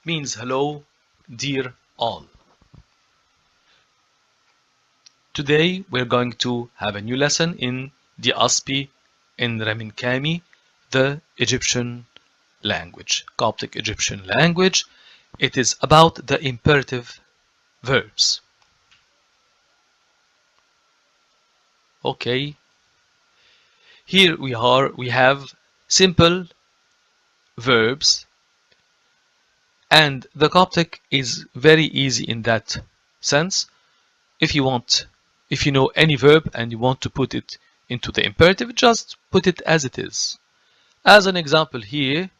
means hello, dear all. Today we're going to have a new lesson in the Aspi in Raminkami, the Egyptian language, Coptic Egyptian language. It is about the imperative verbs. Okay, here we have simple verbs, and the Coptic is very easy in that sense. If you know any verb and you want to put it into the imperative, just put it as it is. As an example here,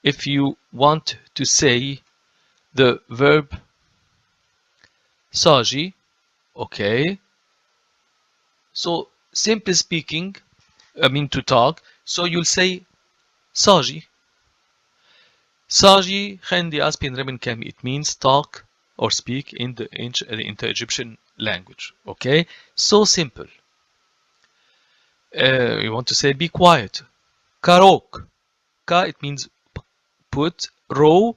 if you want to say the verb saji, okay, so simply speaking, to talk, so you'll say saji. Saji خندي أسبين رمن كامي. It means talk or speak in the Egyptian language. Okay, so simple. You want to say be quiet. Karok. Ka, it means put. Ro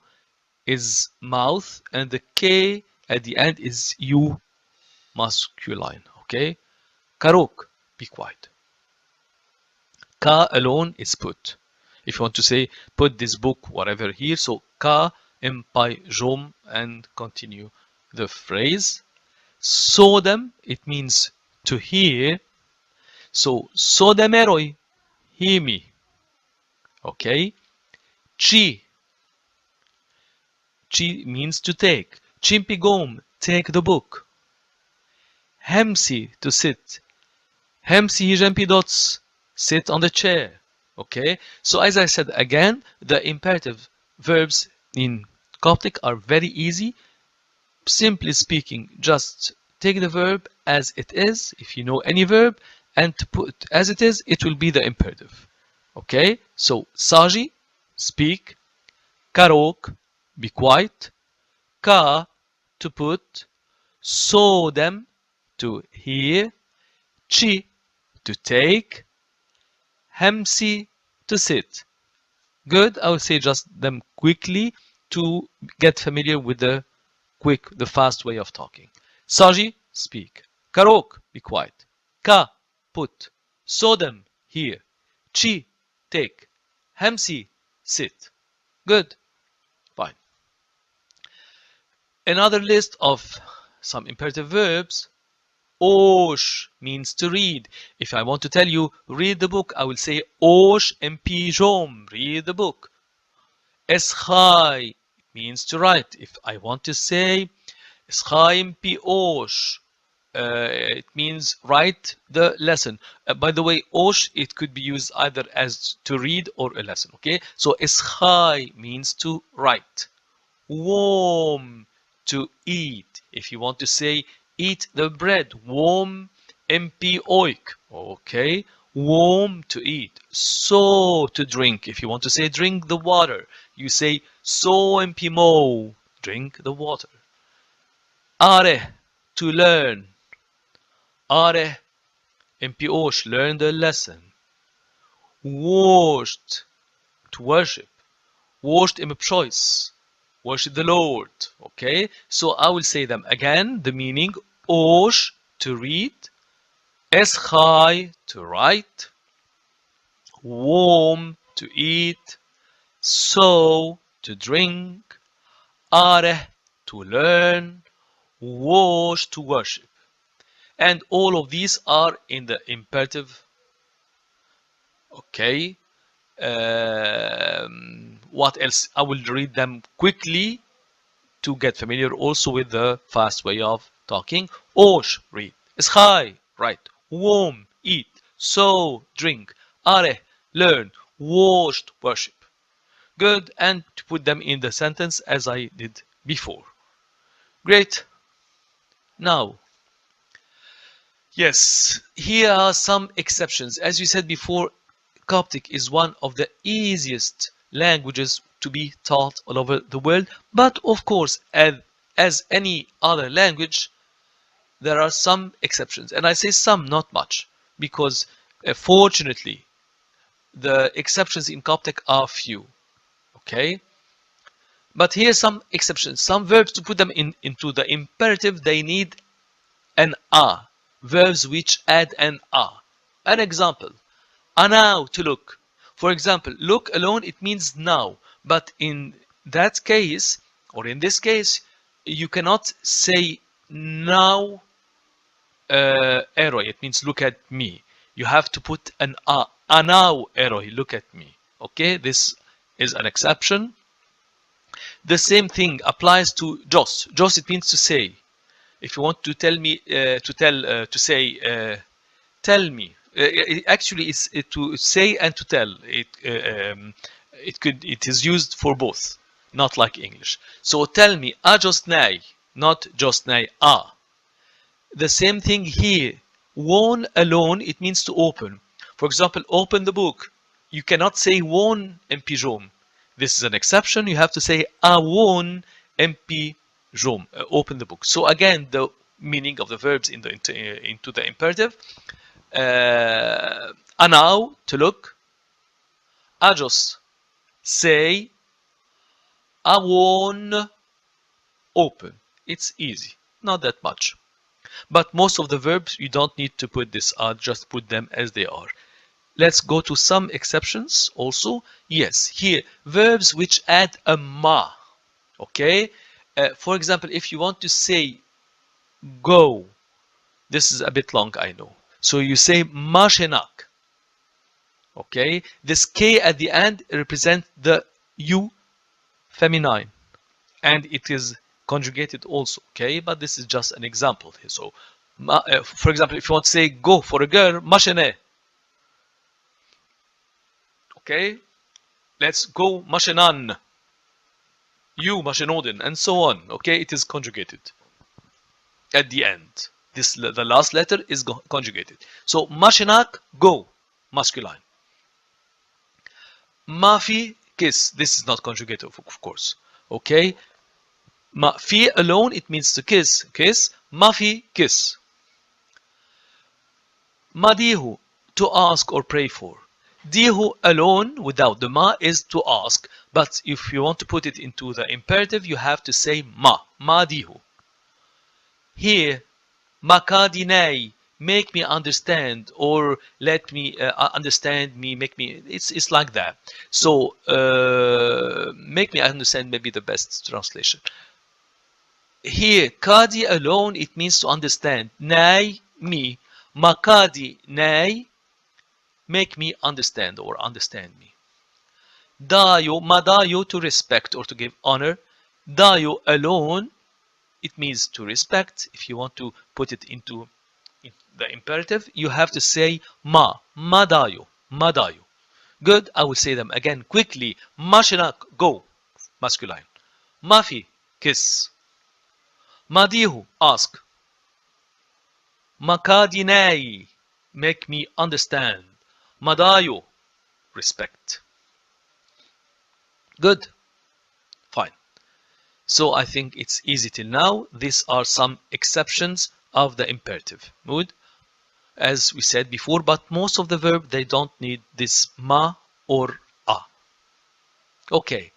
is mouth, and the K at the end is U, masculine. Okay, Karok, be quiet. Ka alone is put. If you want to say put this book whatever here, so ka impai jom, and continue the phrase. Sodem, it means to hear. So sodemeroi, hear me. Okay. Chi. Chi means to take. Chimpigom, take the book. Hemsi, to sit. Hemsi jempidots, sit on the chair. Okay, so as I said again, the imperative verbs in Coptic are very easy. Simply speaking, just take the verb as it is, if you know any verb, and to put as it is, it will be the imperative. Okay, so saji, speak. Karok, be quiet. Ka, to put. Sodem, to hear. Chi, to take. Hamsi, to sit. Good. I will say just them quickly to get familiar with the fast way of talking. Saji, speak. Karok, be quiet. Ka, put. Sodem, hear. Chi, take. Hamsi, sit. Good. Fine. Another list of some imperative verbs. Osh means to read. If I want to tell you, read the book, I will say Osh empijom, read the book. Eschai means to write. If I want to say Eschai empi Osh, it means write the lesson. By the way, Osh, it could be used either as to read or a lesson. Okay, so Eschai means to write. Wom, to eat. If you want to say eat the bread, wom mp oik. Okay, wom, to eat. So, to drink. If you want to say drink the water, you say so mp mo, drink the water. Are, to learn. Are mp osh, learn the lesson. Washed, to worship. Washed im choice, worship the Lord. Okay, so I will say them again. The meaning: Osh, to read. Eschai, to write. Wom, to eat. So, to drink. Are, to learn. Wash, to worship. And all of these are in the imperative. Okay. What else? I will read them quickly to get familiar also with the fast way of talking. Osh, read. Eschai, write. Wom, eat. So, drink. Are, learn. Washed, worship. Good. And to put them in the sentence as I did before. Great. Now, yes, here are some exceptions. As we said before, Coptic is one of the easiest languages to be taught all over the world, but of course, as any other language, there are some exceptions, and I say some, not much, because fortunately the exceptions in Coptic are few. Okay, but here's some exceptions. Some verbs, to put them into the imperative, they need an a. Verbs which add an a. An example: anau, to look. For example, look alone, it means now. But in that case, or in this case, you cannot say now Eroi. It means look at me. You have to put an now Eroi, look at me. Okay, this is an exception. The same thing applies to Jos. Jos, it means to say. If you want to tell me, to say, tell me. Actually, it's to say and to tell. It is used for both, not like English. So tell me, a just nay, not just nay, a. The same thing here. Won alone, it means to open. For example, open the book. You cannot say won empijom. This is an exception. You have to say a won empijom. Open the book. So again, the meaning of the verbs into the imperative. Anau, to look. Ajos, say. Awon, open. It's easy. Not that much. But most of the verbs, you don't need to put this just put them as they are. Let's go to some exceptions also. Yes, here, verbs which add a ma. Okay? For example, if you want to say go, this is a bit long, I know. So you say mashenak. Okay? This K at the end represents the U feminine. And it is conjugated also. Okay? But this is just an example here. So, for example, if you want to say go for a girl, mashene. Okay? Let's go mashenan. You mashenodin, and so on. Okay? It is conjugated at the end. The last letter is conjugated. So mashenak, go, masculine. Mafi, kiss. This is not conjugated, of course. Okay? Mafi alone, it means to kiss. Kiss. Mafi, kiss. Madihu, to ask or pray for. Dihu alone, without the ma, is to ask. But if you want to put it into the imperative, you have to say ma. Madihu. Here, makadinai, make me understand, or let me understand me, make me. It's like that. So make me understand, maybe the best translation. Here, kadi alone, it means to understand. Nai, me. Makadi, nai, make me understand or understand me. Dayo, madayo, to respect or to give honor. Dayo alone, it means to respect. If you want to put it into the imperative, you have to say ma, madayo, madayo. Good, I will say them again quickly. Mashinak, go, masculine. Mafi, kiss. Madihu, ask. Makadinai, make me understand. Madayo, respect. Good. Fine. So I think it's easy till now. These are some exceptions of the imperative mood, as we said before, but most of the verb, they don't need this ma or a. Okay.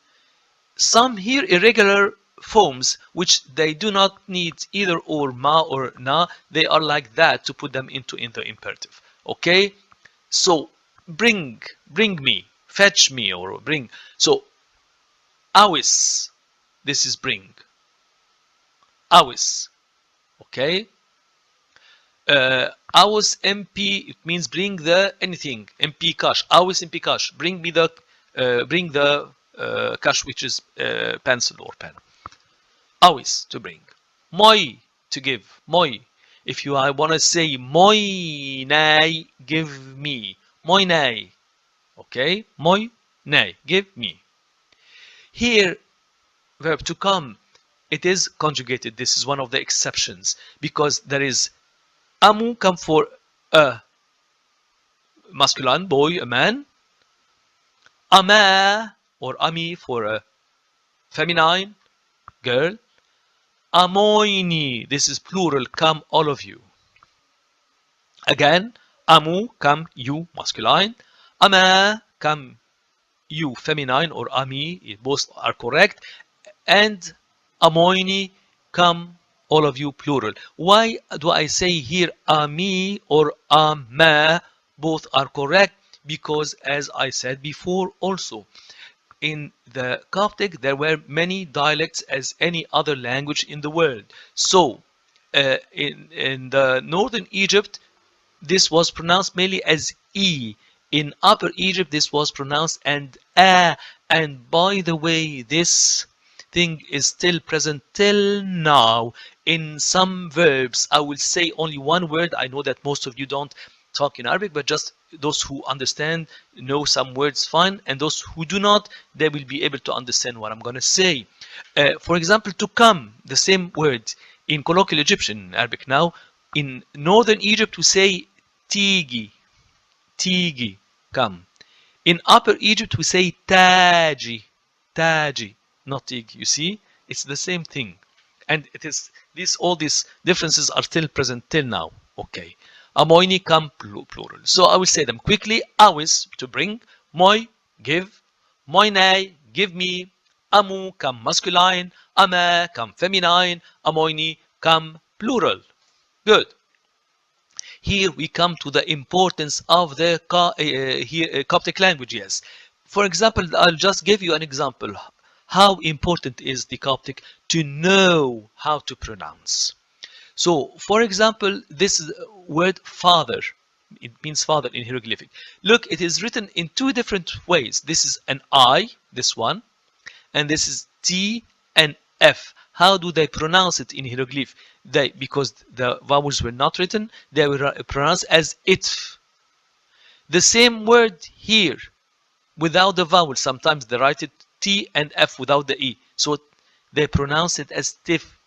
Some here irregular forms which they do not need either or ma or na, they are like that to put them in the imperative. Okay? So bring me, fetch me, or bring. So awis, this is bring. Awis. Okay? Awis MP, it means bring the anything. MP cash. Awis MP cash. Bring me the cash, which is pencil or pen. Awis, to bring. Moi, to give. Moi. If I want to say moi nay, give me. Moi nay. Okay? Moi nay, give me. Here, verb to come, it is conjugated. This is one of the exceptions because there is amu come for a masculine boy, a man. Ama or ami for a feminine girl. Amoini, this is plural, come all of you. Again, amu, come you, masculine. Ama, come you, feminine, or ami, both are correct. And amoini, come all of you, plural. Why do I say here ami or ama, both are correct? because, as I said before also, in the Coptic there were many dialects as any other language in the world. So in the northern Egypt, this was pronounced mainly as E. In Upper Egypt, this was pronounced and A. And by the way, this thing is still present till now in some verbs. I will say only one word. I know that most of you don't talk in Arabic, but just those who understand know some words fine, and those who do not, they will be able to understand what I'm going to say. For example, to come, the same word in colloquial Egyptian, Arabic now. In northern Egypt, we say tigi, tigi, come. In Upper Egypt, we say taji, taji, not tigi. You see, it's the same thing, and it is this. All these differences are still present till now. Okay, amoini come plural. So I will say them quickly. Awis to bring, moi give, moinai give me, amu come masculine, ama come feminine, amoini come plural. Good. Here we come to the importance of the Coptic language. Yes. For example, I'll just give you an example. How important is the Coptic to know how to pronounce? So, for example, this word father, it means father in hieroglyphic. Look, it is written in two different ways. This is an I, this one, and this is T and F. How do they pronounce it in hieroglyph? They, because the vowels were not written, they were pronounced as itf. The same word here, without the vowel, sometimes they write it T and F without the E. So they pronounce it as tif.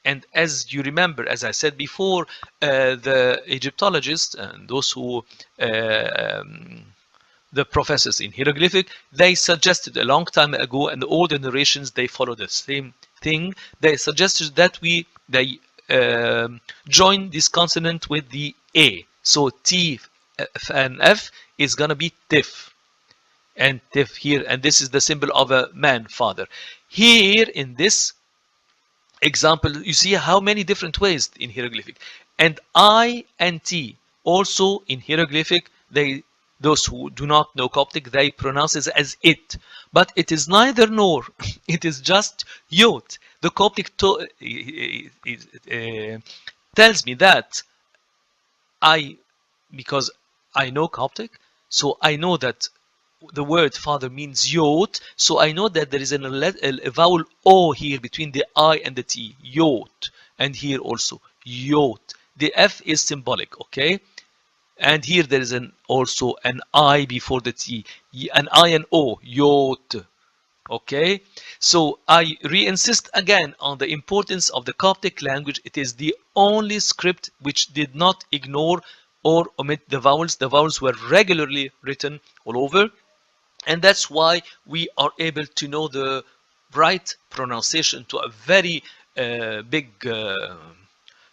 And as you remember, as I said before, the Egyptologists and those who the professors in hieroglyphic, they suggested a long time ago, and all the narrations, they follow the same thing. They suggested that they join this consonant with the A. So T and F is gonna be tif, and tif here, and this is the symbol of a man, father. Here in this example, you see how many different ways in hieroglyphic. And I and T also in hieroglyphic, those who do not know Coptic, they pronounce it as it, but it is neither nor. It is just yot. The Coptic tells me that because I know Coptic, so I know that the word father means yot, so I know that there is a vowel O here between the I and the T, yot, and here also yot. The F is symbolic, okay? And here there is also an I before the T, an I and O, yot. Okay, so I re-insist again on the importance of the Coptic language. It is the only script which did not ignore or omit the vowels. The vowels were regularly written all over, and that's why we are able to know the right pronunciation to a very big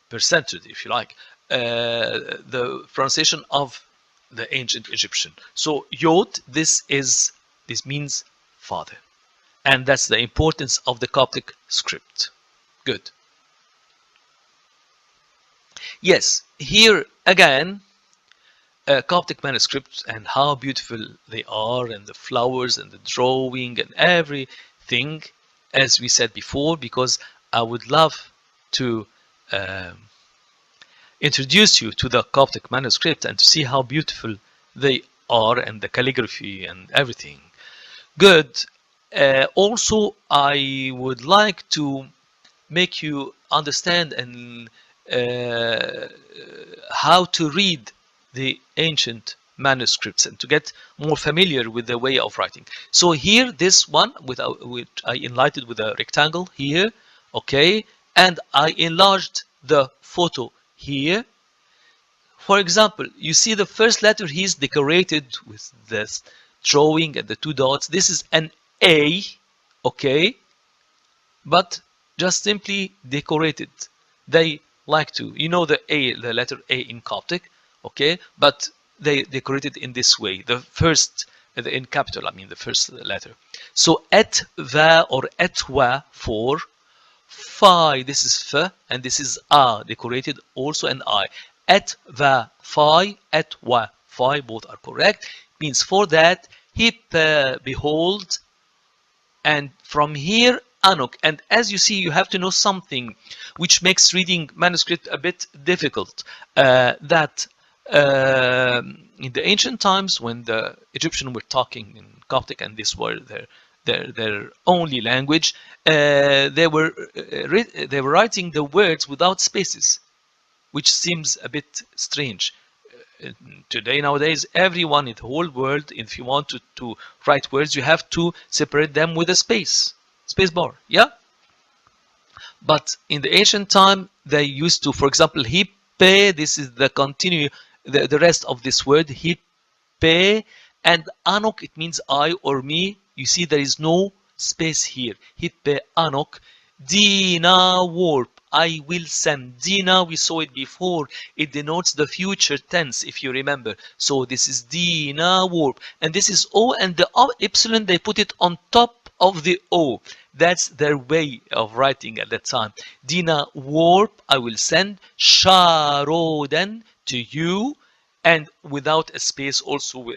percentage, if you like, the pronunciation of the ancient Egyptian. So yod, this means father, and that's the importance of the Coptic script. Good. Yes, here again, Coptic manuscripts and how beautiful they are, and the flowers and the drawing and everything, as we said before, because I would love to introduce you to the Coptic manuscript and to see how beautiful they are, and the calligraphy and everything. Good. Also, I would like to make you understand and how to read the ancient manuscripts and to get more familiar with the way of writing. So here, this one, which I enlightened with a rectangle here, okay, and I enlarged the photo here. For example, you see the first letter, he's decorated with this drawing and the two dots. This is an A, okay, but just simply decorated. They like to, you know, the letter A in Coptic, okay, but they decorated in this way. The first, in capital, I mean the first letter. So et va or et wa for phi. This is f and this is a, decorated also an I. Et va phi, et wa phi, both are correct. means for that, behold, and from here Anok. And as you see, you have to know something which makes reading manuscript a bit difficult, that in the ancient times, when the Egyptians were talking in Coptic and this were their only language, they were writing the words without spaces, which seems a bit strange. Today, nowadays, everyone in the whole world, if you want to write words, you have to separate them with a space bar, yeah? But in the ancient time, they used to, for example, hippe, this is the the rest of this word, hippe, and anok, it means I or me. You see, there is no space here. Hippe, anok, dina, warp, I will send. Dina, we saw it before. It denotes the future tense, if you remember. So this is dina, warp. And this is O, and the epsilon, they put it on top of the O. That's their way of writing at that time. Dina, warp, I will send. Sharoden, to you. And without a space also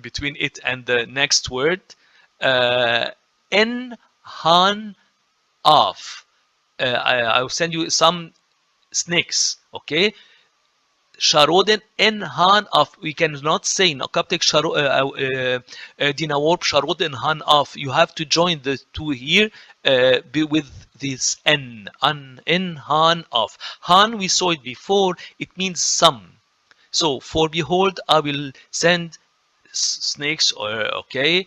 between it and the next word. En, han, af. I will send you some snakes, okay? Sharoden en han af. We cannot say in Coptic Dina warp Sharoden han af. You have to join the two here with this en han af. Han, we saw it before. It means some. So for behold, I will send snakes. Okay.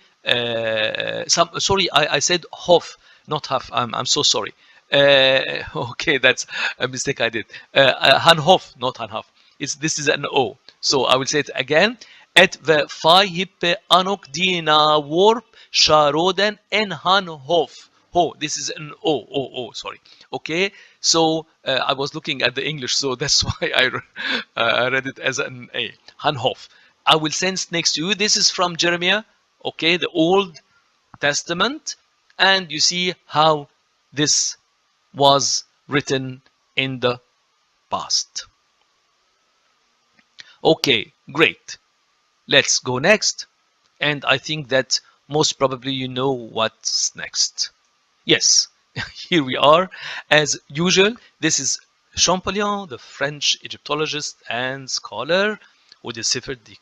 Sorry, I said hof, not half. I'm so sorry. Okay, that's a mistake I did. Hanhof, not Hanhaf. This is an O. So I will say it again. Et ve fai hippe anok dina warp sharoden en Hanhof. Ho, this is an O, sorry. Okay, so I was looking at the English, so that's why I read it as an A. Hanhof. I will send snakes to you. This is from Jeremiah, okay, the Old Testament. And you see how this was written in the past. Okay, great. Let's go next. And I think that most probably you know what's next. Yes, here we are. As usual, this is Champollion, the French Egyptologist and scholar who deciphered the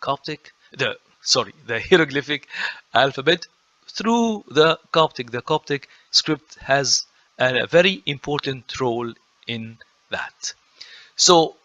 hieroglyphic alphabet through the Coptic. The Coptic script has a very important role in that. So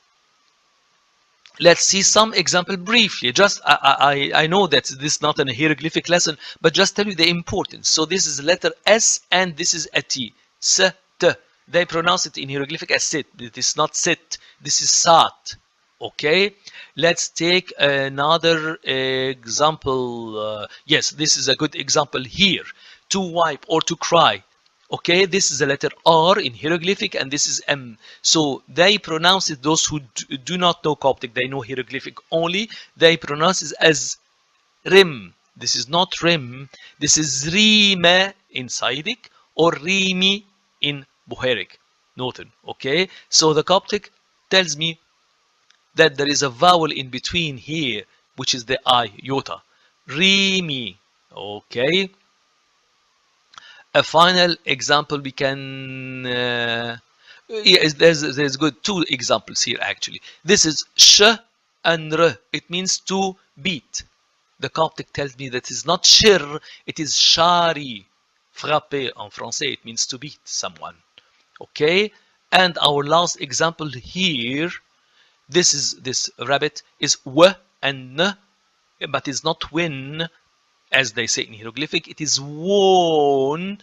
let's see some example briefly. Just I know that this is not a hieroglyphic lesson, but just tell you the importance. So this is letter S and this is a T. S, T. They pronounce it in hieroglyphic as sit. It is not sit. This is sat. Okay. Let's take another example. Yes, this is a good example here. To wipe or to cry. Okay, this is the letter R in hieroglyphic and this is M. So they pronounce it, those who do not know Coptic, they know hieroglyphic only, they pronounce it as Rim. This is not Rim, this is Rime in Saidic or Rimi in Buharic. Noted, okay? So the Coptic tells me that there is a vowel in between here, which is the I, iota. Rimi, okay? A final example we can yes, there's good two examples here actually. This is sh and r. It means to beat. The Coptic tells me that it's not shir, it is shari. Frapper en français, it means to beat someone. Okay, and our last example here, this rabbit is w and n, but it's not win. As they say in hieroglyphic, it is won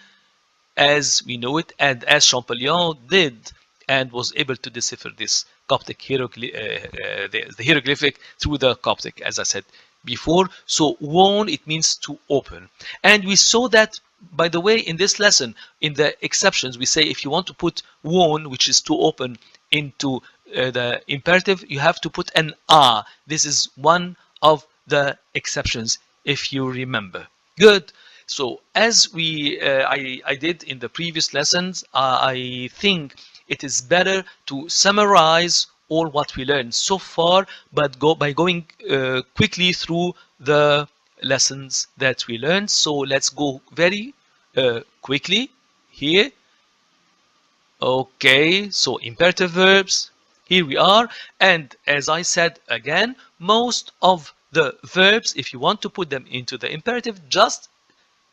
as we know it, and as Champollion did and was able to decipher this Coptic the hieroglyphic through the Coptic, as I said before. So won, it means to open. And we saw that, by the way, in this lesson, in the exceptions, we say if you want to put won, which is to open, into the imperative, you have to put an a. This is one of the exceptions, if you remember. Good. So as I did in the previous lessons, I think it is better to summarize all what we learned so far, but by going quickly through the lessons that we learned. So let's go very quickly here. Okay, so imperative verbs, here we are. And as I said again, most of the verbs, if you want to put them into the imperative, just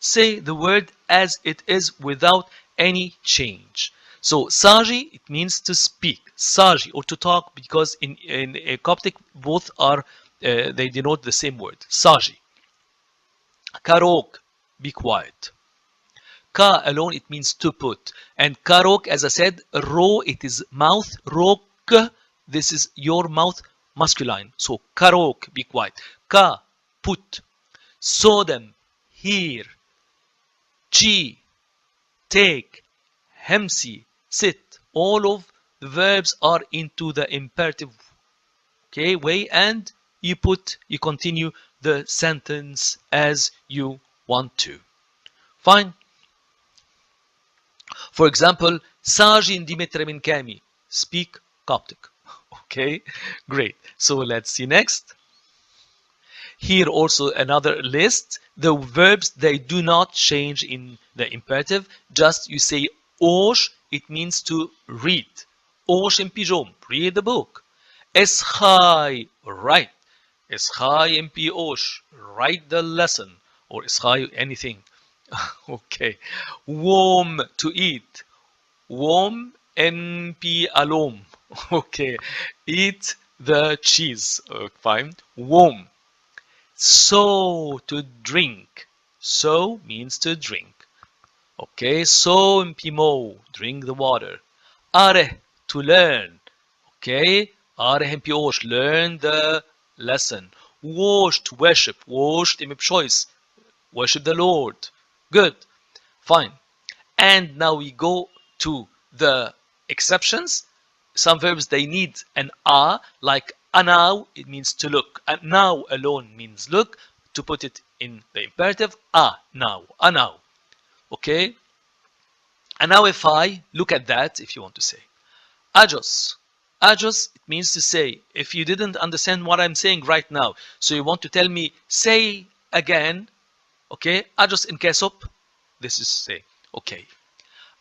say the word as it is without any change. So sagi, it means to speak, sagi, or to talk, because in Coptic both are they denote the same word, sagi. Karok, be quiet. Ka alone, it means to put. And karok, as I said, ro, it is mouth. Rok, this is your mouth, masculine. So karok, be quiet. Ka, put. Sodem, hear. Chi, take. Hemsi, sit. All of the verbs are into the imperative way, and you continue the sentence as you want to. Fine. For example, Sajin Dimitra min Kami, speak Coptic. Okay, great. So let's see next. Here also another list. The verbs, they do not change in the imperative. Just you say osh, it means to read. Osh in pijom, read the book. Eschai, write. Eschai in osh, write the lesson. Or eschai, anything. Okay. Warm, to eat. Warm, np alom. Okay. Eat the cheese. Fine. Warm. So, to drink. So means to drink. Okay. So mpimo, drink the water. Are, to learn. Okay. Are mpiosh, learn the lesson. Wash, to worship. Wash, choice. Worship the Lord. Good. Fine. And now we go to the exceptions. Some verbs, they need an a, like anaw, it means to look. Now alone means look. To put it in the imperative, now, anaw. Okay? And now if I look at that, if you want to say. Ajos. Ajos, it means to say, if you didn't understand what I'm saying right now, so you want to tell me, say again. Okay? Ajos in kesop. This is say. Okay.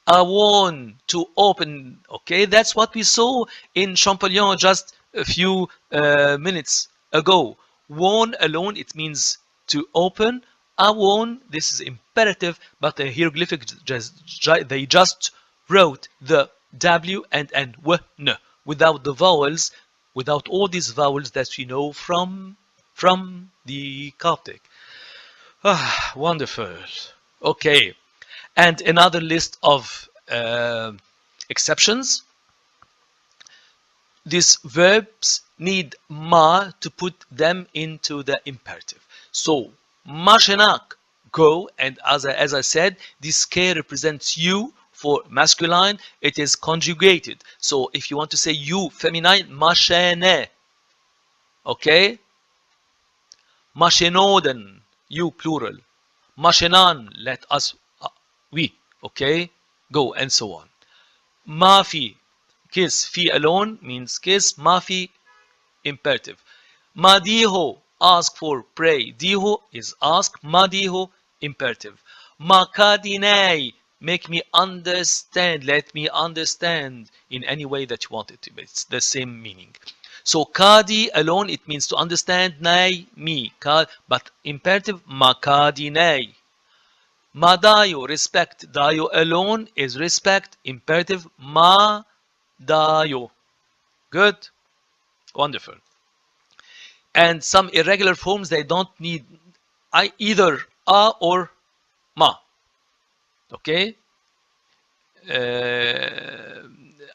I want to open. Okay, that's what we saw in Champollion just a few minutes ago. Want alone, it means to open. I want, this is imperative, but the hieroglyphic they just wrote the W and W N without the vowels, without all these vowels that we know from the Coptic. Ah, wonderful. Okay. And another list of exceptions. These verbs need ma to put them into the imperative. So, mashenak, go, and as I said, this K represents you for masculine, it is conjugated. So, if you want to say you feminine, mashene. Okay? Mashenoden, you plural. Mashenan, let us, we, okay, go, and so on. Mafi, kiss, fi alone means kiss. Mafi, imperative. Madiho, ask for, pray. Diho is ask. Madiho, imperative. Makadinei, make me understand, let me understand in any way that you want it to be. It's the same meaning. So kadi alone, it means to understand. Nay, me, but imperative, makadinei. Madayo, respect. Dayo alone is respect. Imperative, ma dayo. Good. Wonderful. And some irregular forms, they don't need either a or ma. Okay.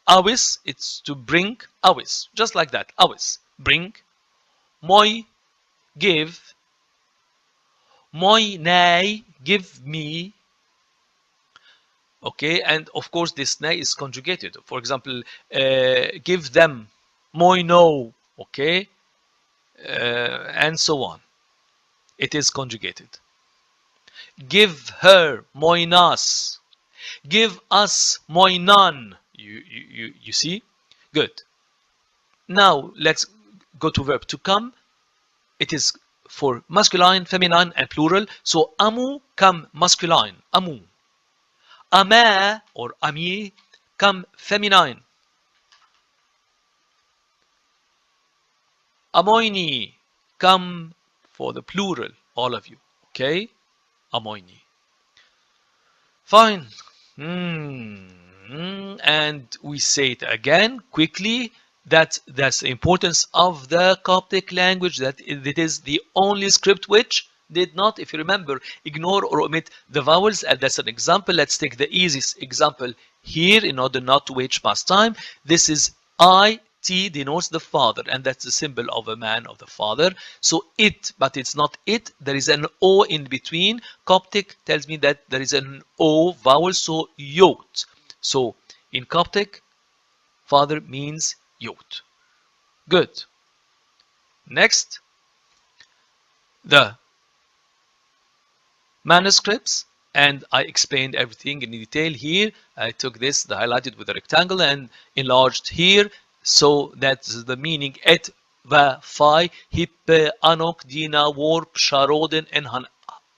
Awis, it's to bring. Awis, just like that. Awis, bring. Moi, give. Moi nay, give me. Okay, and of course this nay is conjugated. For example, give them, moi no, okay, and so on. It is conjugated. Give her, moi nas. Give us, moi nan. You see? Good. Now let's go to verb to come. It is for masculine, feminine, and plural. So amu come masculine, amu. Ama or ami come feminine. Amoini come for the plural, all of you. Okay? Amoini. Fine. And we say it again quickly. That's the importance of the Coptic language, that it is the only script which did not, if you remember, ignore or omit the vowels. And that's an example. Let's take the easiest example here in order not to waste past time. This is I. T denotes the father, and that's the symbol of a man, of the father. So it, but it's not it. There is an O in between. Coptic tells me that there is an O vowel, so yot. So in Coptic, father means yot. Good. Next, the manuscripts, and I explained everything in detail here. I took this, highlighted with a rectangle, and enlarged here. So that's the meaning. Et va phi hippe anok dina warp sharoden en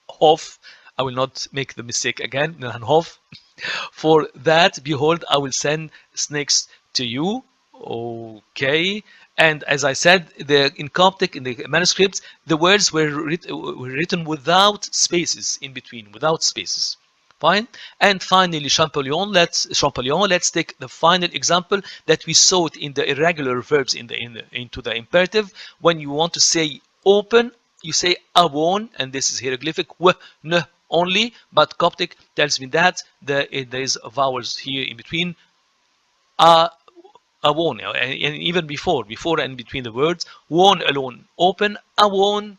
hof. I will not make the mistake again. Hof. For that, behold, I will send snakes to you. Okay. And as I said, in Coptic, in the manuscripts, the words were written without spaces in between, without spaces. Fine. And finally, Champollion. Let's take the final example that we saw it in the irregular verbs into the imperative. When you want to say open, you say awon, and this is hieroglyphic w, n only. But Coptic tells me that there is vowels here in between. Awon, and even before and between the words. Won alone, open. Awon,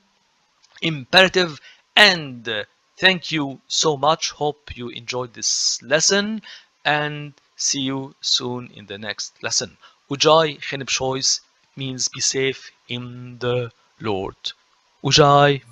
imperative. And thank you so much. Hope you enjoyed this lesson, and see you soon in the next lesson. Ujai Chenib Choice means be safe in the Lord. Ujai.